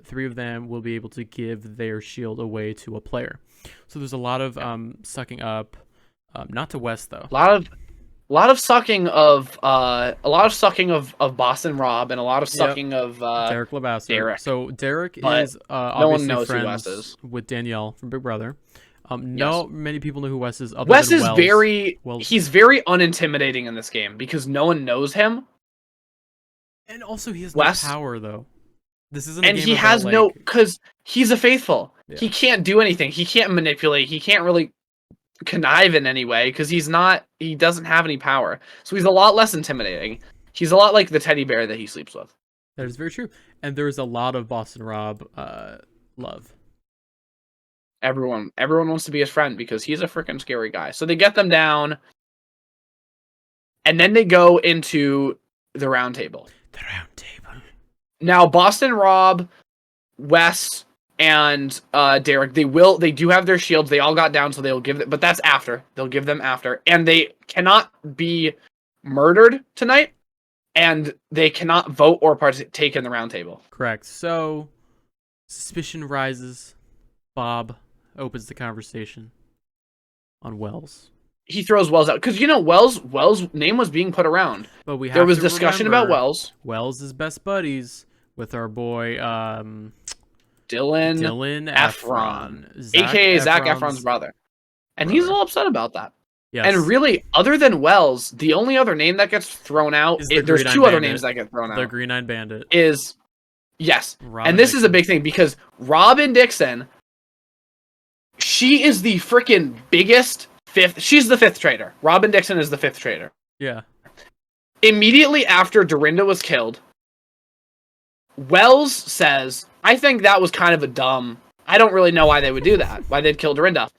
3 of them will be able to give their shield away to a player. So there's a lot of sucking up, not to West though. A lot of sucking of Boston Rob and a lot of sucking of Derek Levasseur. Derek. So Derek But is no one obviously knows who Wes friends is. with Danielle from Big Brother. Not many people know who Wes is. Other Wes than is Wells. he's very unintimidating in this game because no one knows him. And also he has Wes, no power though. This isn't a and game he about, has no because he's a faithful. Yeah. He can't do anything. He can't manipulate. He can't really connive in any way because he doesn't have any power. So he's a lot less intimidating. He's a lot like the teddy bear that he sleeps with. That is very true. And there's a lot of Boston Rob love. Everyone wants to be his friend because he's a freaking scary guy. So they get them down, and then they go into the round table. The round table. Now, Boston Rob, Wes, and Derek, they do have their shields. They all got down, so they'll give it, but that's after. They'll give them after. And they cannot be murdered tonight, and they cannot vote or partake in the round table. Correct. So, suspicion rises. Bob opens the conversation on Wells. He throws Wells out because Wells' name was being put around. But there was discussion about Wells. Wells is best buddies with our boy Dylan Efron, aka Zac Efron's brother, and he's a little upset about that. Yes. And really, other than Wells, the only other name that gets thrown out, there's 2 other names that get thrown out. The Green-Eyed Bandit is yes, Robin and this Dixon. is a big thing because Robin Dixon, she is the freaking biggest 5th. She's the 5th traitor. Robin Dixon is the 5th traitor. Yeah. Immediately after Dorinda was killed, Wells says, "I think that was kind of a dumb I don't really know why they would do that. Why they'd kill Dorinda.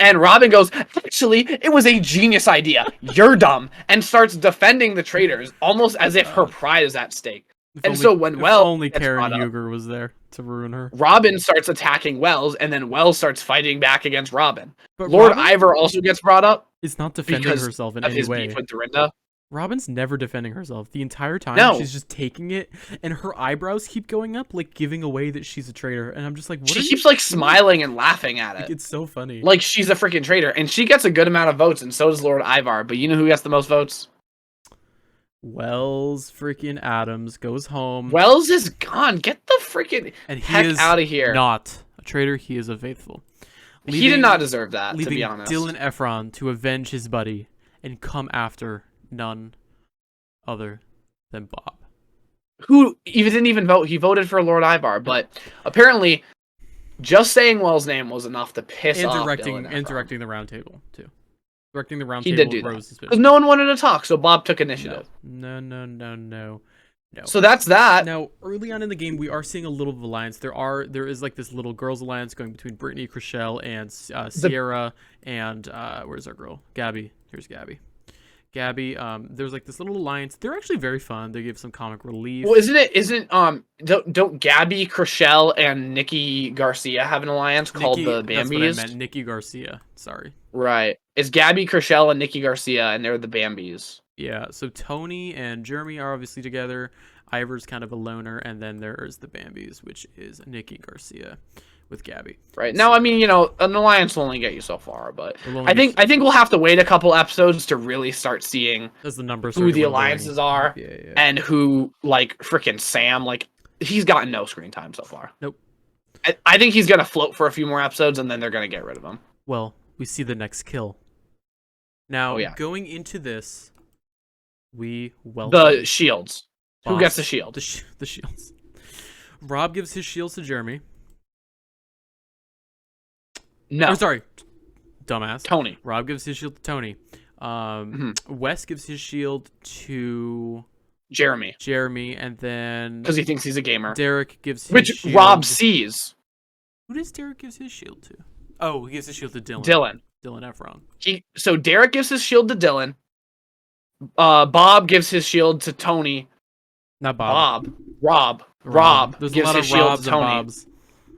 And Robin goes, actually, it was a genius idea. You're dumb. And starts defending the traitors, almost as if her pride is at stake. When Wells only gets Karen brought up, Huger was there to ruin her. Robin starts attacking Wells, and then Wells starts fighting back against Robin. But Lord Robin Ivor also gets brought up. Is not defending because herself in of any his way. beef with Dorinda. Robin's never defending herself. The entire time, No. she's just taking it, and her eyebrows keep going up, like giving away that she's a traitor. And I'm just like, what She are keeps you like smiling and laughing at Like, it. it's so funny. Like she's a freaking traitor. And she gets a good amount of votes, and so does Lord Ivar. But you know who gets the most votes? Wells freaking Adams goes home. Wells is gone. Get the freaking and he heck is out of here. Not a traitor. He is a faithful. He did not deserve that, to leaving be honest. Dylan Efron to avenge his buddy and come after none other than Bob. Who even didn't even vote. He voted for Lord Ivar, but apparently just saying Wells' name was enough to piss off Dylan Efron. And directing the round table, too. Directing the round He table. did do that. Rose Because no one wanted to talk, so Bob took initiative. No. So that's that. Now, early on in the game, we are seeing a little of alliance. There is like this little girls' alliance going between Brittany, Chriselle, and Sierra, and where's our girl? Gabby. Here's Gabby. There's like this little alliance. They're actually very fun. They give some comic relief. Well, don't Gabby, Chriselle, and Nikki Garcia have an alliance called the Bambies? That's what I meant. Nikki Garcia. Sorry. Right. It's Gabby, Chriselle, and Nikki Garcia, and they're the Bambies. Yeah, so Tony and Jeremy are obviously together. Ivor's kind of a loner, and then there's the Bambies, which is Nikki Garcia with Gabby. Right. Now, I mean, you know, an alliance will only get you so far, but It'll I only think we'll have to wait a couple episodes to really start seeing as the numbers who start the dwindling. alliances are and who, like, freaking Sam, like, he's gotten no screen time so far. Nope. I think he's going to float for a few more episodes, and then they're going to get rid of him. Well, we see the next kill. Now, going into this, we welcome the shields. Who gets the shield? The shields. Rob gives his shields to Jeremy. No. Oh, sorry. Dumbass. Tony. Rob gives his shield to Tony. Wes gives his shield to Jeremy, and then because he thinks he's a gamer. Derek gives his which shield. Rob sees. Who does Derek gives his shield to? Oh, he gives his shield to Dylan. Dylan Efron. So Derek gives his shield to Dylan. Bob gives his shield to Tony. Not Bob. Rob There's gives a lot his of shield Robs to Tony. and Bobs.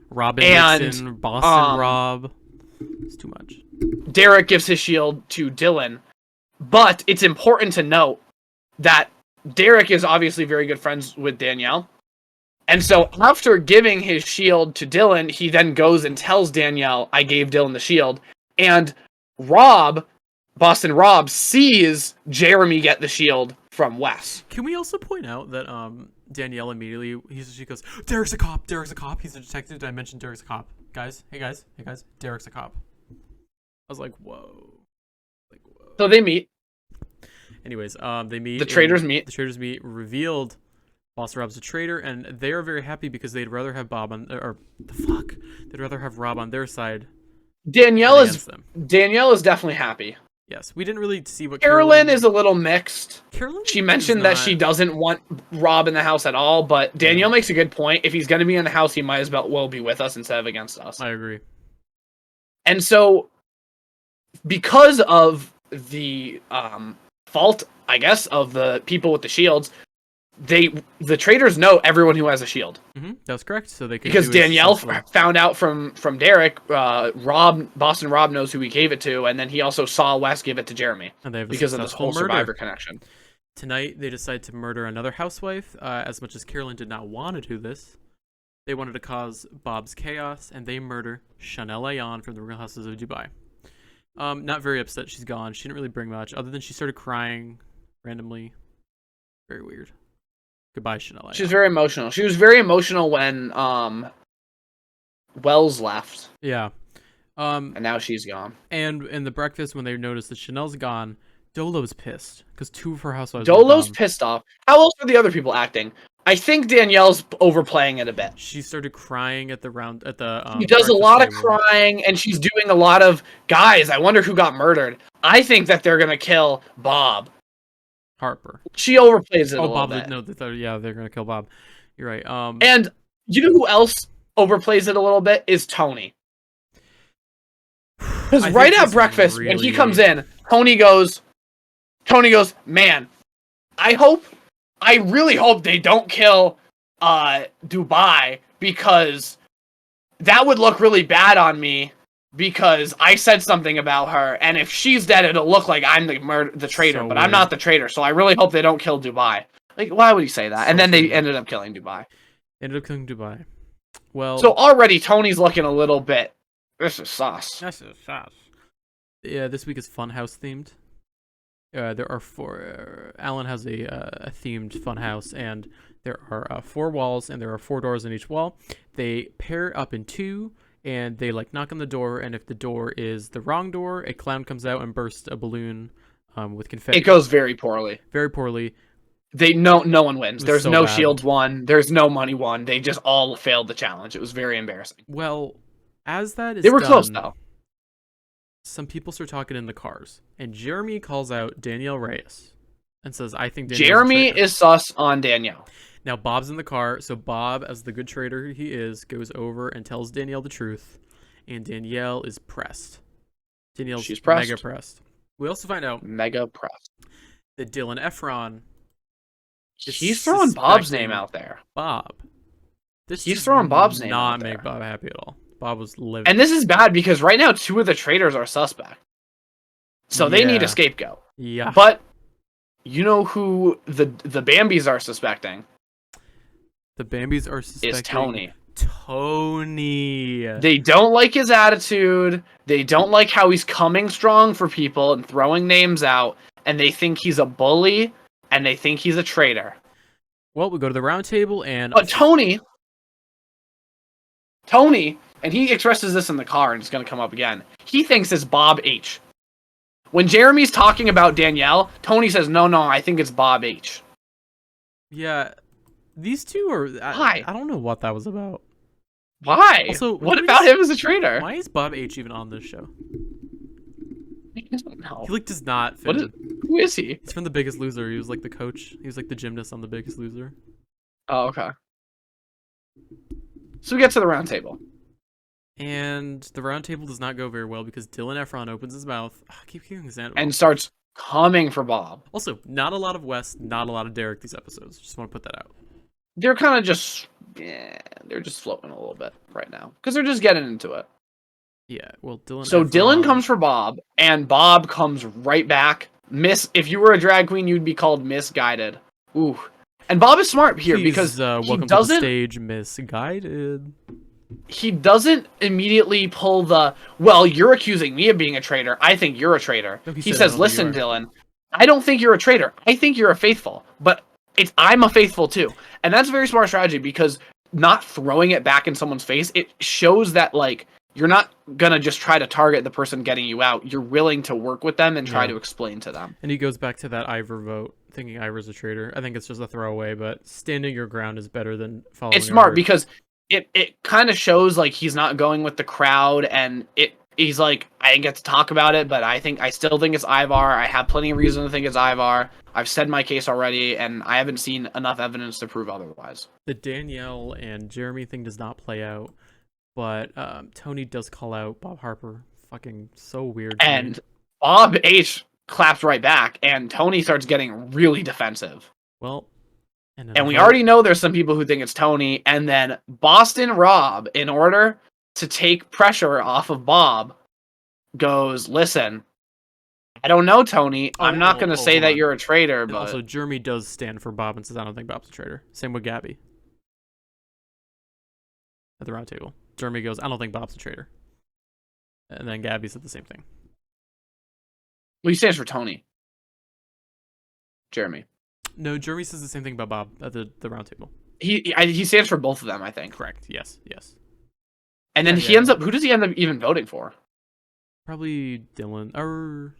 Robin And, Nixon, Boston Rob. It's too much. Derek gives his shield to Dylan. But it's important to note that Derek is obviously very good friends with Danielle. And so after giving his shield to Dylan, he then goes and tells Danielle, I gave Dylan the shield. And Boston Rob, sees Jeremy get the shield from Wes. Can we also point out that Danielle immediately, she goes, Derek's a cop, he's a detective. Did I mention Derek's a cop? Hey guys, Derek's a cop. I was like, whoa. So they meet. Anyways, they meet. The traitors meet. The traitors meet, revealed Boss Rob's a traitor, and they are very happy because they'd rather have they'd rather have Rob on their side. Danielle is definitely happy. Yes, we didn't really see what Carolyn is a little mixed. Carolyn she mentioned that she doesn't want Rob in the house at all, but Danielle makes a good point. If he's going to be in the house, he might as well be with us instead of against us. I agree. And so, because of the fault, I guess, of the people with the shields, the traitors know everyone who has a shield. That's correct. So they can because Danielle found out from Derek. Boston Rob knows who he gave it to, and then he also saw Wes give it to Jeremy. And they have because of this whole survivor connection. Tonight they decide to murder another housewife. As much as Carolyn did not want to do this, they wanted to cause Bob's chaos, and they murder Chanel Ayan from the Real Houses of Dubai. Not very upset she's gone. She didn't really bring much, other than she started crying randomly. Very weird. Goodbye, Chanel. She was very emotional. She was very emotional when Wells left. Yeah. And now she's gone. And in the breakfast, when they noticed that Chanel's gone, Dolo's pissed because two of her housewives. Dolo's pissed off. How else are the other people acting? I think Danielle's overplaying it a bit. She started crying at the. She does a lot of crying, and she's doing a lot of guys. I wonder who got murdered. I think that they're gonna kill Bob. Harper. She overplays it a little Bob! bit. No, they're gonna kill Bob. You're right. And you know who else overplays it a little bit is Tony. Because I right think at this breakfast, when he really- comes in, Tony goes, man, I really hope they don't kill Dubai, because that would look really bad on me, because I said something about her, and if she's dead, it'll look like I'm the traitor, So but I'm weird. not the traitor, so I really hope they don't kill Dubai. Like, why would he say that? And then they ended up killing Dubai. Ended up killing Dubai. Well, So already Tony's looking a little bit, this is sauce. This is sauce. Yeah, this week is Funhouse themed. There are four. Alan has a themed funhouse, and there are 4 walls, and there are 4 doors in each wall. They pair up in 2, and they like knock on the door, and if the door is the wrong door, a clown comes out and bursts a balloon with confetti. It goes very poorly. Very poorly. No one wins. It was There's so no bad. shields won. There's no money won. They just all failed the challenge. It was very embarrassing. Well, as that is They were done, close though. some people start talking in the cars, and Jeremy calls out Danielle Reyes and says, I think Danielle's a Jeremy traitor." is sus on Danielle. Now Bob's in the car, so Bob, as the good traitor he is, goes over and tells Danielle the truth, and Danielle is pressed. She's pressed. mega pressed. We also find out Mega pressed that Dylan Efron is He's throwing Bob's suspecting name out there. Bob. He's throwing Bob's name Not out make there. Bob happy at all. Bob was livid. And this is bad because right now 2 of the traitors are suspect. So they need Yeah. a scapegoat. Yeah. But you know who the Bambis are suspecting? The Bambis are suspecting Is Tony. Tony. They don't like his attitude. They don't like how he's coming strong for people and throwing names out. And they think he's a bully. And they think he's a traitor. Well, we go to the round table and... But Tony, and he expresses this in the car, and it's going to come up again. He thinks it's Bob H. When Jeremy's talking about Danielle, Tony says, no, I think it's Bob H. Yeah, these two are... Why? I don't know what that was about. Why? Also, what about him as a traitor? Why is Bob H even on this show? I don't know. He like does not fit. Who is he? He's from The Biggest Loser. He was like the coach. He was like the gymnast on The Biggest Loser. Oh, okay. So we get to the round table. And the round table does not go very well because Dylan Efron opens his mouth. I keep hearing this. And starts coming for Bob. Also, not a lot of Wes, not a lot of Derek these episodes. Just want to put that out. They're kind of just... Yeah, they're just floating a little bit right now. Because they're just getting into it. Yeah, well, Dylan... So Efron... Dylan comes for Bob, and Bob comes right back. If you were a drag queen, you'd be called misguided. Ooh. And Bob is smart here because welcome he to the doesn't... stage, misguided. He doesn't immediately pull the, well, you're accusing me of being a traitor. I think you're a traitor. No, he said, says, listen, Dylan, I don't think you're a traitor. I think you're a faithful. But I'm a faithful too. And that's a very smart strategy because not throwing it back in someone's face, it shows that, like, you're not gonna just try to target the person getting you out. You're willing to work with them and try to explain to them. And he goes back to that Ivor vote, thinking Ivor's a traitor. I think it's just a throwaway, but standing your ground is better than following. It's smart your because it kind of shows like he's not going with the crowd, and he's like, I didn't get to talk about it, but I still think it's Ivar. I have plenty of reason to think it's Ivar. I've said my case already, and I haven't seen enough evidence to prove otherwise. The Danielle and Jeremy thing does not play out, but Tony does call out Bob Harper. Fucking so weird. And Bob H claps right back, and Tony starts getting really defensive. Well, and we already know there's some people who think it's Tony, and then Boston Rob, in order to take pressure off of Bob, goes, listen, I don't know, Tony. I'm not going to say that you're a traitor, And but... also, Jeremy does stand for Bob and says, I don't think Bob's a traitor. Same with Gabby. At the round table. Jeremy goes, I don't think Bob's a traitor. And then Gabby said the same thing. Well, he stands for Tony. Jeremy. No, Jeremy says the same thing about Bob at the round table. He stands for both of them, I think. Correct. Yes. And then he ends up... Who does he end up even voting for? Probably Dylan. Or...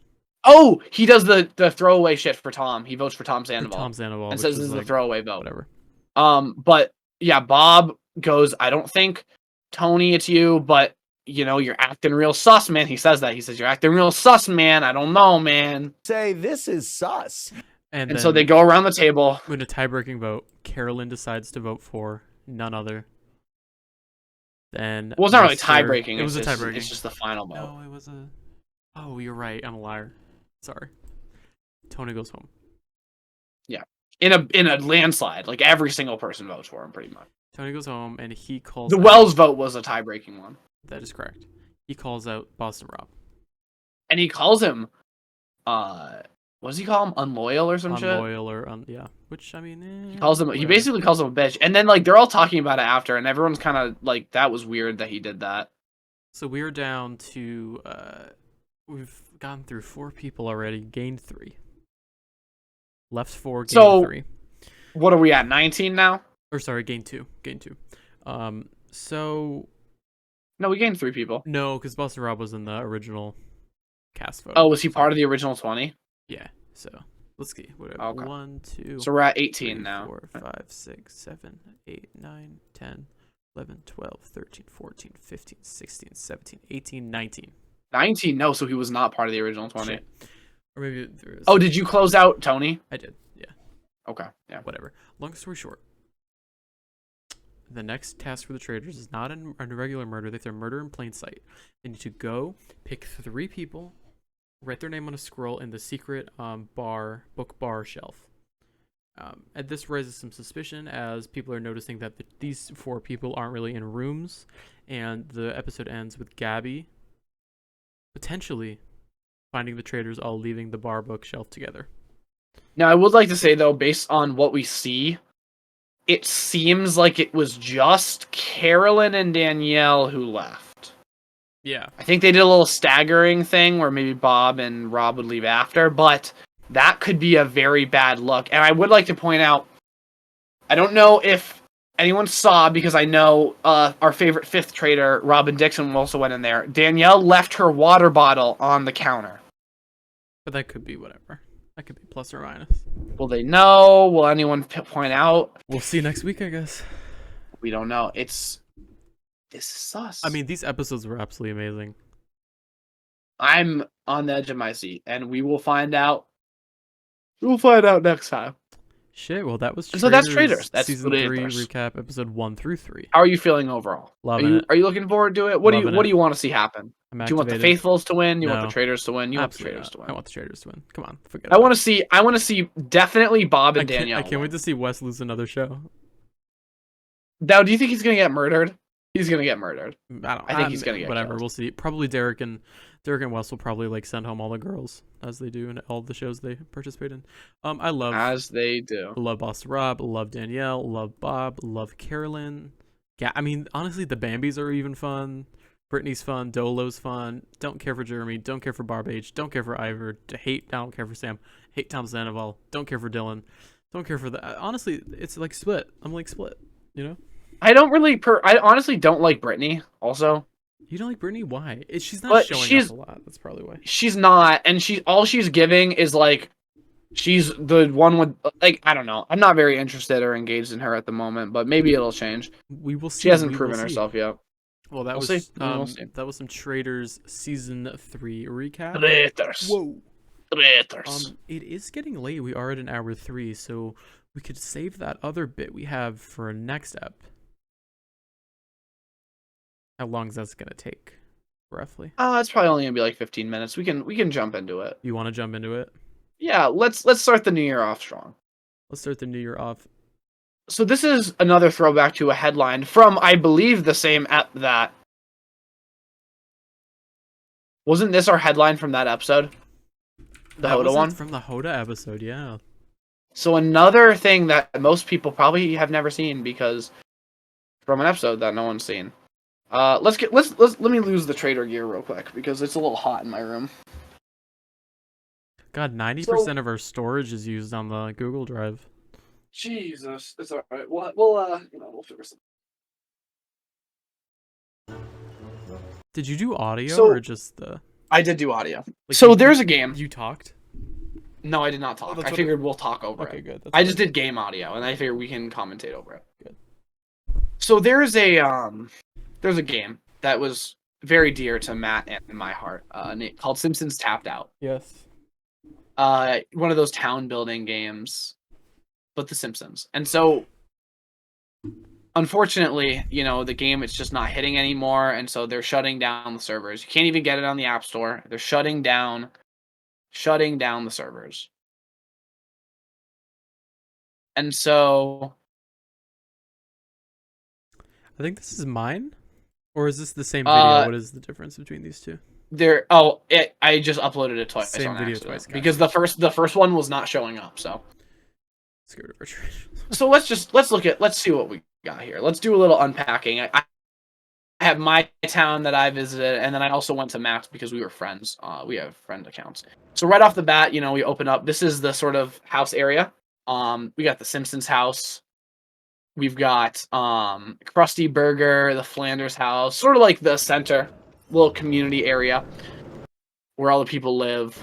Oh, he does the throwaway shit for Tom. He votes for Tom Sandoval. Tom Sandoval. And says this is a throwaway vote. Whatever. But yeah, Bob goes, I don't think, Tony, it's you, but, you know, you're acting real sus, man. He says that. He says, you're acting real sus, man. I don't know, man. Say, this is sus. And so they go around the table. In a tie-breaking vote, Carolyn decides to vote for none other Then Well, it's not really Mr. tie-breaking. It was a just- tie-breaking. It's just the final vote. No, it was a. Oh, you're right. I'm a liar. Sorry. Tony goes home. Yeah, in a landslide. Like every single person votes for him, pretty much. Tony goes home and he calls. The out- Wells vote was a tie-breaking one. That is correct. He calls out Boston Rob. And he calls him, what does he call him? Unloyal or some shit? Unloyal or yeah. Which I mean, He calls him. He basically calls him a bitch. And then like they're all talking about it after, and everyone's kind of like, that was weird that he did that. So we're down to we've gone through 4 people already, gained 3. Left 4, gained So 3. What are we at? 19 now? Or sorry, gained 2. So no, we gained 3 people. No, because Boston Rob was in the original cast photo. Oh, was he part of the original 20? Yeah. So let's see. Whatever. Okay. 1, 2. So we're at 18 3, now. 4, 5, 6, 7, 8, 9, 10, 11, 12, 13, 14, 15, 16, 17, 18, 19. 19? No, so he was not part of the original 20. Shit. Or maybe there is. Oh, did you close out Tony? I did. Yeah. Okay. Yeah. Whatever. Long story short, the next task for the Traitors is not a regular murder. They have to murder in plain sight. They need to go pick 3 people, write their name on a scroll in the secret book bar shelf. And this raises some suspicion as people are noticing that these 4 people aren't really in rooms, and the episode ends with Gabby potentially finding the Traitors all leaving the bar bookshelf together. Now, I would like to say, though, based on what we see, it seems like it was just Carolyn and Danielle who left. Yeah. I think they did a little staggering thing where maybe Bob and Rob would leave after, but that could be a very bad look. And I would like to point out, I don't know if anyone saw, because I know our favorite 5th traitor, Robin Dixon, also went in there. Danielle left her water bottle on the counter. But that could be whatever. That could be plus or minus. Will they know? Will anyone point out? We'll see next week, I guess. We don't know. This is sus. I mean, these episodes were absolutely amazing. I'm on the edge of my seat, and we will find out. We'll find out next time. Shit, well, that was Traitors. So that's Traitors. That's season 3 Traitors. recap, episode 1 through 3. How are you feeling overall? Loving it. Are you looking forward to it? What Loving do it. you want to see happen? I'm Do you want the activated. Faithfuls to win? You want No. the Traitors to win? You want the Absolutely Traitors to not. win? I want the Traitors to win. Come on, forget I it. want to see definitely Bob and Danielle. I can't wait to see Wes lose another show. Now, do you think he's gonna get murdered? He's gonna get murdered. I think he's gonna get whatever. killed. We'll see. Probably Derek and Wes will probably like send home all the girls as they do in all the shows they participate in. I love As they do. Love Boston Rob. Love Danielle. Love Bob. Love Carolyn. Yeah, I mean honestly, the Bambis are even fun. Brittany's fun. Dolo's fun. Don't care for Jeremy. Don't care for RHOBH. Don't care for Ivor. I don't care for Sam. Hate Tom Sandoval. Don't care for Dylan. Don't care for the. Honestly, it's like split. I'm like split. You know. I honestly don't like Brittany. Also, You don't like Brittany? Why? She's not But showing she's- up a lot. That's probably why. she's not, and all she's giving is like, she's the one with like, I don't know. I'm not very interested or engaged in her at the moment, but maybe it'll change. We will see. She hasn't We will proven see. herself yet. Well, that We'll was see. We'll see. that was some Traitors season 3 recap. Traitors. Whoa. Traitors. It is getting late. We are at an hour 3, so we could save that other bit we have for next ep. How long is that gonna take, roughly? It's probably only gonna be like 15 minutes. We can jump into it. You want to jump into it? Yeah, let's start the new year off strong. Let's start the new year off. So this is another throwback to a headline from, I believe, the same ep that. Wasn't this our headline from that episode? The That was Hoda it one? from the Hoda episode, yeah. So another thing that most people probably have never seen, because from an episode that no one's seen. Let me lose the traitor gear real quick because it's a little hot in my room. God, 90% of our storage is used on the Google Drive. Jesus, it's all right. We'll figure something. Did you do audio So- or just the? I did do audio. Like, So there's a game. You talked? No, I did not talk. that's I what figured we'll talk over Okay, it. good. That's I good. just did game audio, and I figured we can commentate over it. Good. So there's a game that was very dear to Matt and my heart, called Simpsons Tapped Out. Yes. One of those town building games, but The Simpsons. And so, unfortunately, you know, the game, it's just not hitting anymore, and so they're shutting down the servers. You can't even get it on the App Store. They're shutting down the servers. And so I think this is mine, or is this the same video? What is the difference between these two? I just uploaded it twice Same on video accident, twice, because the first one was not showing up. So let's go to arbitration. So let's see what we got here. Let's do a little unpacking. I have my town that I visited, and then I also went to Max because we were friends. We have friend accounts. So right off the bat, you know, we open up. This is the sort of house area. We got the Simpsons house. We've got Krusty Burger, the Flanders house, sort of like the center, little community area where all the people live.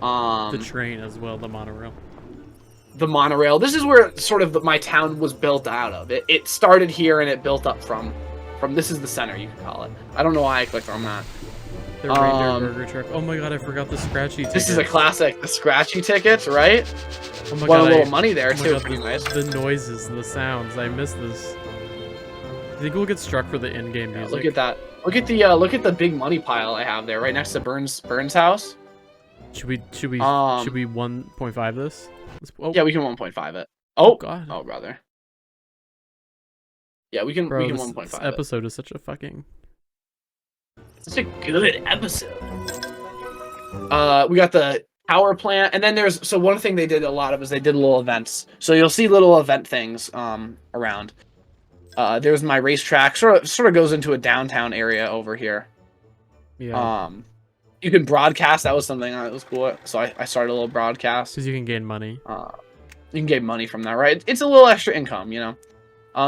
The train as well, the monorail. The monorail. This is where sort of my town was built out of. It started here and it built up from this is the center, you can call it. I don't know why I clicked on that. The reindeer burger truck. Oh my god, I forgot the scratchy tickets. This is a classic. The scratchy tickets, right? Oh my Won god, a little money there, oh my too. god, Pretty nice. The noises, the sounds. I miss this. I think we'll get struck for the in-game music. Look at that. Look at the big money pile I have there, right next to Burns' house. Should we 1.5 this? Oh. Yeah, we can 1.5 it. Oh god. Oh brother. Yeah, we can 1.5 this episode is such a fucking Such a good episode. We got the power plant, and then there's one thing they did a lot of is they did little events. So you'll see little event things around. There's my racetrack. Sort of goes into a downtown area over here. Yeah. You can broadcast. That was something that was cool. So I started a little broadcast. Because you can gain money. You can gain money from that, right? It's a little extra income, you know.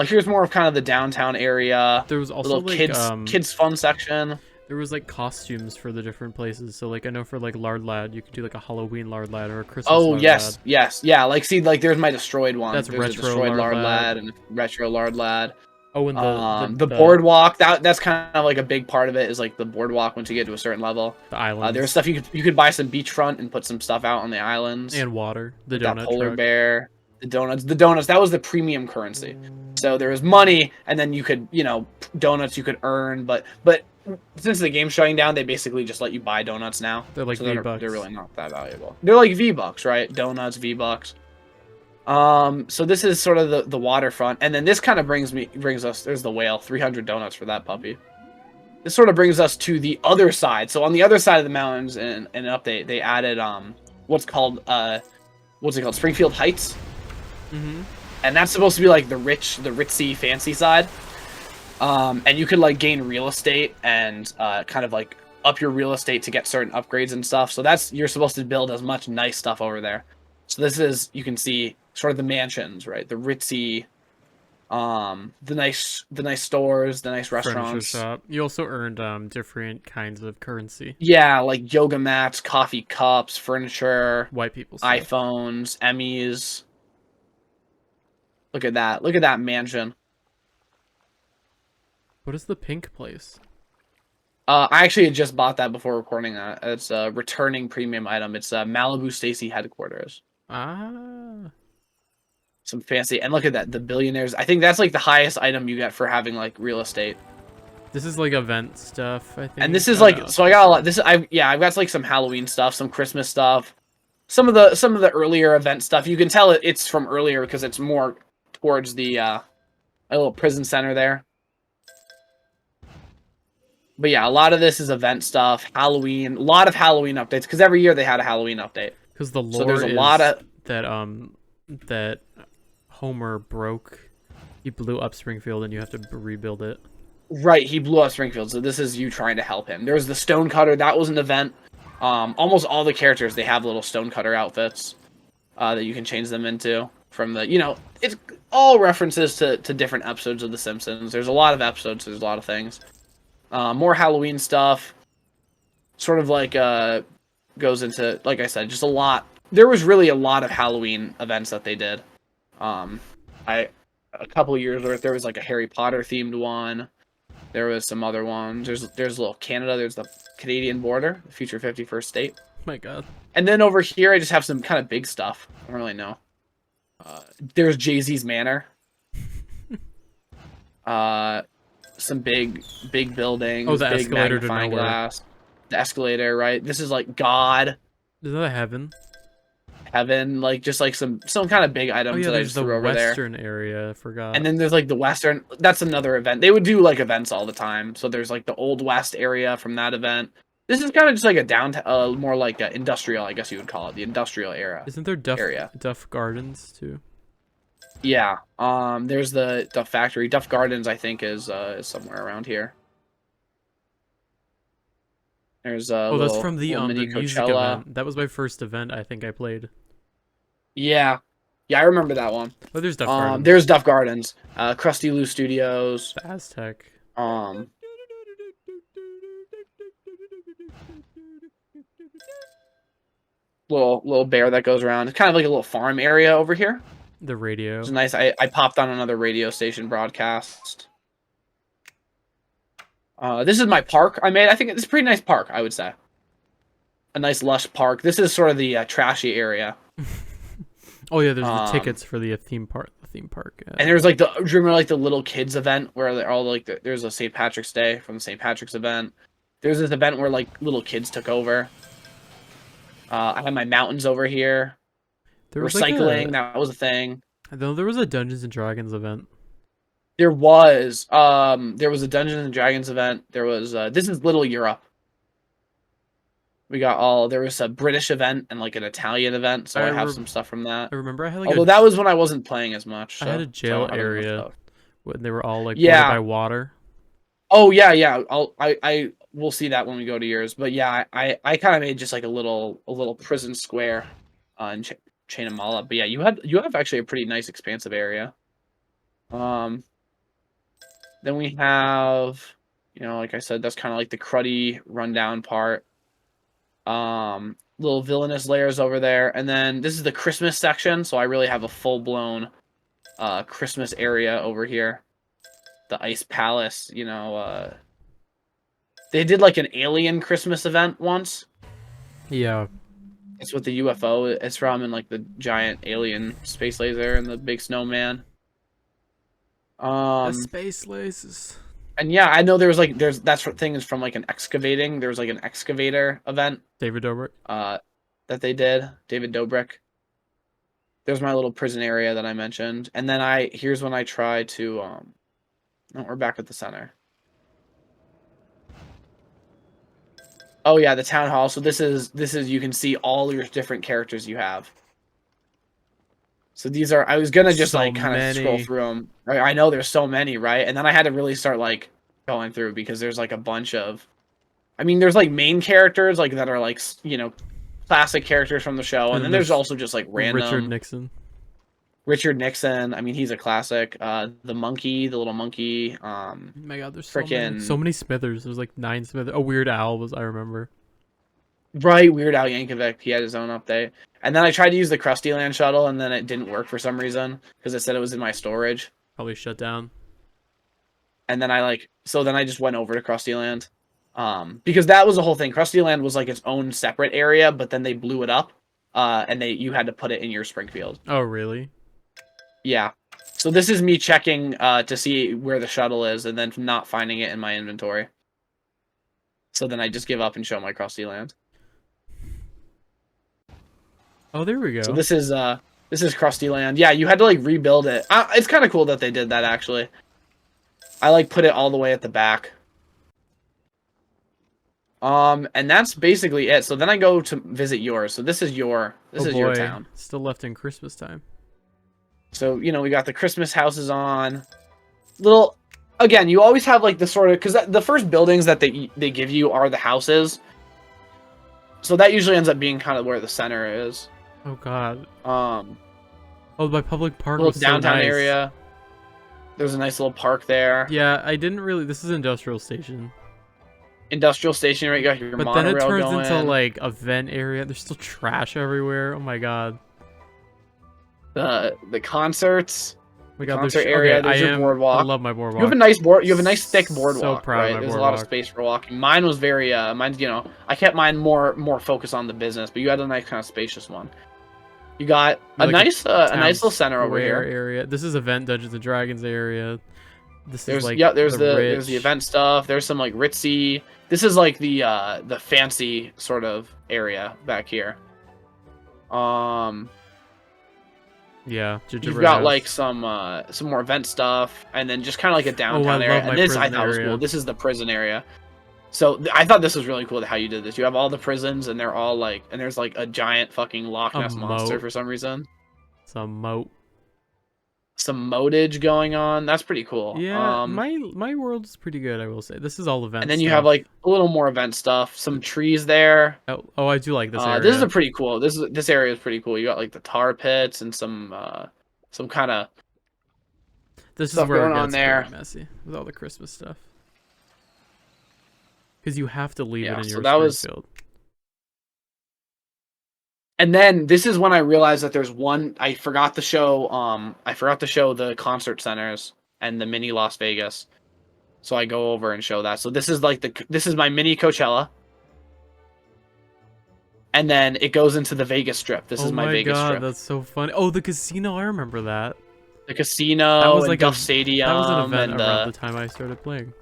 Here's more of kind of the downtown area. There was also little like, kids fun section. There was like costumes for the different places. So like I know for like Lard Lad, you could do like a Halloween Lard Lad or a Christmas. Oh Lard yes, Lad. yes, yeah. Like see, like there's my destroyed one. That's there's retro a destroyed Lard Lad and a retro Lard Lad. Oh, and the boardwalk. That's kind of like a big part of it is like the boardwalk once you get to a certain level. The islands. There's stuff you could buy some beachfront and put some stuff out on the islands. And water. The donut donut polar truck. bear. The donuts. That was the premium currency. So there was money, and then you could, you know, donuts you could earn. But since the game's shutting down, they basically just let you buy donuts now. They're like V-Bucks. They're really not that valuable. They're like V-Bucks, right? Donuts, V-Bucks. So this is sort of the waterfront, and then this kind of brings us. There's the whale. 300 donuts for that puppy. This sort of brings us to the other side. So on the other side of the mountains, in an update, they added what's it called Springfeild Heights. Mm-hmm. And that's supposed to be like the ritzy, fancy side. And you could like gain real estate and kind of like up your real estate to get certain upgrades and stuff. So you're supposed to build as much nice stuff over there. So this is, you can see sort of the mansions, right? The ritzy, the nice stores, the nice restaurants. Furniture shop. You also earned different kinds of currency. Yeah, like yoga mats, coffee cups, furniture, white people stuff. iPhones, Emmys. Look at that. Look at that mansion. What is the pink place? I actually had just bought that before recording that. It's a returning premium item. It's Malibu Stacy headquarters. Ah. Some fancy. And look at that. The billionaires. I think that's like the highest item you get for having like real estate. This is like event stuff, I think. And this is like, so I got a lot. I've got like some Halloween stuff, some Christmas stuff. Some of the earlier event stuff. You can tell it's from earlier because it's more towards the a little prison center there. But yeah, a lot of this is event stuff, Halloween, a lot of Halloween updates because every year they had a Halloween update. Because the lore so there's a is lot of that Homer broke, he blew up Springfield, and you have to rebuild it. Right, he blew up Springfield, so this is you trying to help him. There's the Stonecutter, that was an event. Almost all the characters they have little Stonecutter outfits that you can change them into. From the, you know, it's all references to different episodes of The Simpsons. There's a lot of episodes. There's a lot of things. More Halloween stuff. Sort of like goes into, like I said, just a lot. There was really a lot of Halloween events that they did. A couple years worth. There was like a Harry Potter themed one. There was some other ones. There's a little Canada. There's the Canadian border, the future 51st state. Oh my god. And then over here, I just have some kind of big stuff. I don't really know. There's Jay-Z's Manor. Some big buildings. Oh, the big escalator to magnifying nowhere. glass. The escalator, right? This is like God. Is that a heaven? Heaven, like just like some kind of big items Oh yeah, that I there's just the threw over there. western area. I forgot. And then there's like the western. That's another event. They would do like events all the time. So there's like the old west area from that event. This is kind of just like a downtown, more like a industrial, I guess you would call it, the industrial era. Isn't there Duff Gardens too? Yeah. There's the Duff Factory. Duff Gardens, I think, is somewhere around here. There's oh, that's from the mini music Coachella. event. That was my first event. I think I played. Yeah, I remember that one. Oh, there's Duff Gardens. There's Duff Gardens. Krusty Lou Studios. The Aztec. Little bear that goes around. It's kind of like a little farm area over here. The radio. It's nice. I popped on another radio station broadcast. This is my park I made. I think it's a pretty nice park, I would say. A nice lush park. This is sort of the trashy area. Oh yeah, there's the tickets for the theme park. And there's like do you remember like the little kids event where they're all like there's a St. Patrick's Day from the St. Patrick's event. There's this event where like little kids took over. I had my mountains over here. There was recycling, like that was a thing. Though there was a Dungeons and Dragons event. There was a Dungeons and Dragons event. There was this is Little Europe. We got there was a British event and like an Italian event, so I have some stuff from that. I remember I had like although that was when I wasn't playing as much. I had a jail area when they were all like yeah by water. Oh yeah. I will see that when we go to yours. But yeah, I kind of made just like a little prison square and chain them all up. But yeah, you have actually a pretty nice expansive area. Then we have, like I said, that's kind of like the cruddy rundown part. Little villainous layers over there, and then this is the Christmas section, so I really have a full-blown Christmas area over here. The Ice Palace, they did like an alien Christmas event once. Yeah. It's what the UFO is from, and like the giant alien space laser and the big snowman. The space lasers. And yeah, I know that's what thing is from like an excavating. There was like an excavator event. David Dobrik. That they did. David Dobrik. There's my little prison area that I mentioned. And then here's when I try to no, we're back at the center. Oh yeah, the town hall. So this is you can see all your different characters you have. So these are, I was gonna just like kind of scroll through them. I know there's so many, right? And then I had to really start like going through because there's like a bunch of, there's like main characters like that are like classic characters from the show, and then there's also just like random. Richard Nixon. He's a classic. The little monkey. Oh my God, there's so many Smithers. There's like 9 Smithers. Oh, Weird Al was, I remember. Right, Weird Al Yankovic. He had his own update. And then I tried to use the Krusty Land shuttle, and then it didn't work for some reason because it said it was in my storage. Probably shut down. And then I just went over to Krusty Land, because that was the whole thing. Krusty Land was like its own separate area, but then they blew it up, and you had to put it in your Springfeild. Oh, really? Yeah. So this is me checking to see where the shuttle is, and then not finding it in my inventory. So then I just give up and show my Krusty Land. Oh, there we go. So this is Krusty Land. Yeah, you had to like rebuild it. It's kind of cool that they did that actually. I like put it all the way at the back. And that's basically it. So then I go to visit yours. So this is your town. Still left in Christmas time. So, we got the Christmas houses on. Again, you always have like the sort of, because the first buildings that they give you are the houses. So that usually ends up being kind of where the center is. Oh God. Oh, my public park was downtown so nice. Area. There's a nice little park there. Yeah, I didn't really. This is industrial station. Industrial station, right? You got your but then it turns into like a vent area. There's still trash everywhere. Oh my God. The concerts. We got concert area. There's your boardwalk. I love my boardwalk. You have a nice board. You have a nice thick boardwalk. So proud right? of my There's boardwalk. a lot of space for walking. Mine was very. Mine's I kept mine more focused on the business, but you had a nice kind of spacious one. You got a nice little center over here. Area. This is event Dungeons and Dragons area. This There's is like there's rich... the event stuff. There's some like ritzy. This is like the fancy sort of area back here. Yeah, you've got like some more event stuff, and then just kind of like a downtown area. And this I thought was cool. This is the prison area. So I thought this was really cool how you did this. You have all the prisons, and they're all like, and there's like a giant fucking Loch Ness monster for some reason. Some motage going on. That's pretty cool. Yeah, my world's pretty good, I will say. This is all event and then stuff. you have like a little more event stuff, some trees there. Oh, I do like this area. This is a pretty cool. This area is pretty cool. You got like the tar pits and some kind of this stuff is where going it gets on there. pretty messy with all the Christmas stuff. Because you have to leave it in your Springfeild. And then this is when I realized that there's one I forgot to show the concert centers and the mini Las Vegas. So I go over and show that. So this is like this is my mini Coachella. And then it goes into the Vegas Strip. This is my Vegas Strip. That's so funny. Oh, the casino, I remember that. The casino, that was like Duff Stadium. That was an event around the time I started playing.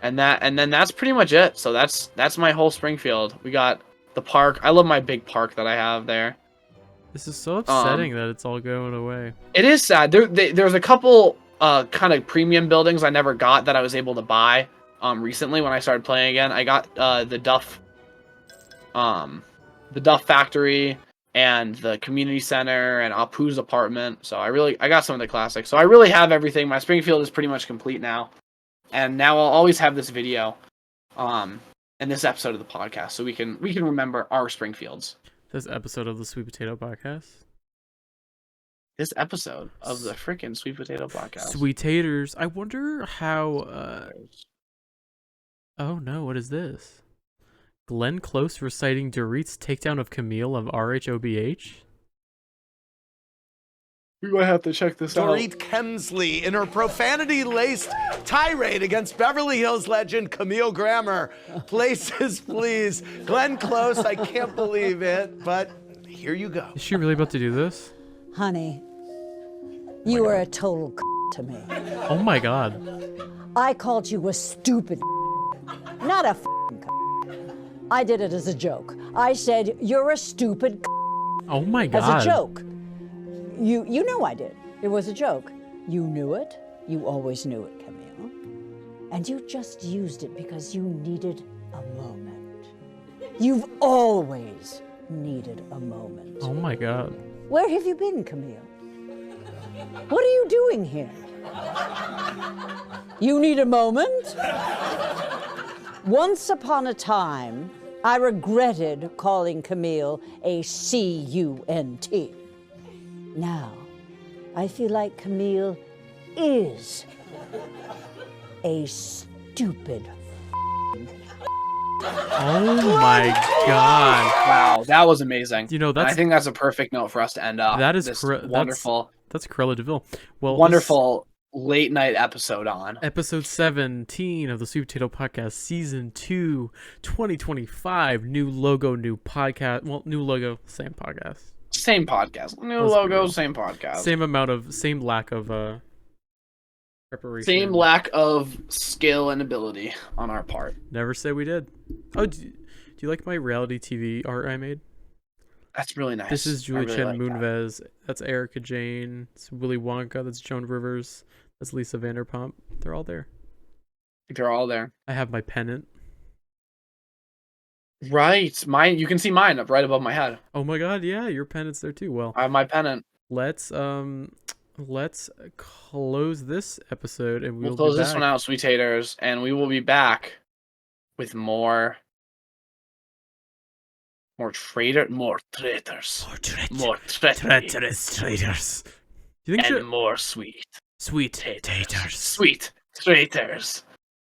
And then that's pretty much it. So that's my whole Springfeild. We got the park. I love my big park that I have there. This is so upsetting that it's all going away. It is sad. There's a couple kind of premium buildings I never got that I was able to buy recently when I started playing again. I got the Duff factory and the community center and Apu's apartment. So I got some of the classics. So I really have everything. My Springfeild is pretty much complete now. And now I'll always have this video in this episode of the podcast, so we can remember our Springfields. This episode of the Sweet Potato Podcast? This episode of the freaking Sweet Potato Podcast. Sweet Taters. I wonder how... Oh no, what is this? Glenn Close reciting Dorit's takedown of Camille of RHOBH? We might have to check this out. Dorit Kemsley in her profanity-laced tirade against Beverly Hills legend Camille Grammer. Places, please. Glenn Close, I can't believe it, but here you go. Is she really about to do this? Honey, you were a total to me. Oh my god. I called you a stupid not a I did it as a joke. I said, you're a stupid oh my god. As a joke. You know I did. It was a joke. You knew it. You always knew it, Camille. And you just used it because you needed a moment. You've always needed a moment. Oh my god. Where have you been, Camille? What are you doing here? You need a moment? Once upon a time, I regretted calling Camille a C-U-N-T. Now, I feel like Camille is a stupid Oh my god. Wow, that was amazing. You know, I think that's a perfect note for us to end off. That is this wonderful. That's Cruella DeVille. Well, wonderful late night episode on episode 17 of the Sweet Potato Podcast, season 2, 2025. New logo, new podcast. Well, new logo, same podcast. Same podcast. New logo, same podcast. Same lack of preparation. Same lack of skill and ability on our part. Never say we did. Oh, do you like my reality TV art I made? That's really nice. This is Julie really Chen like Moonves. That's Erica Jane. It's Willy Wonka. That's Joan Rivers. That's Lisa Vanderpump. They're all there. They're all there. I have my pennant. Right. Mine. You can see mine up right above my head. Oh my god, yeah, your pennant's there too. Well, I have my pennant. Let's close this episode and we'll close this one out, Sweet Taters, and we will be back with more traitors. More traitors. And more sweet taters. Sweet traitors.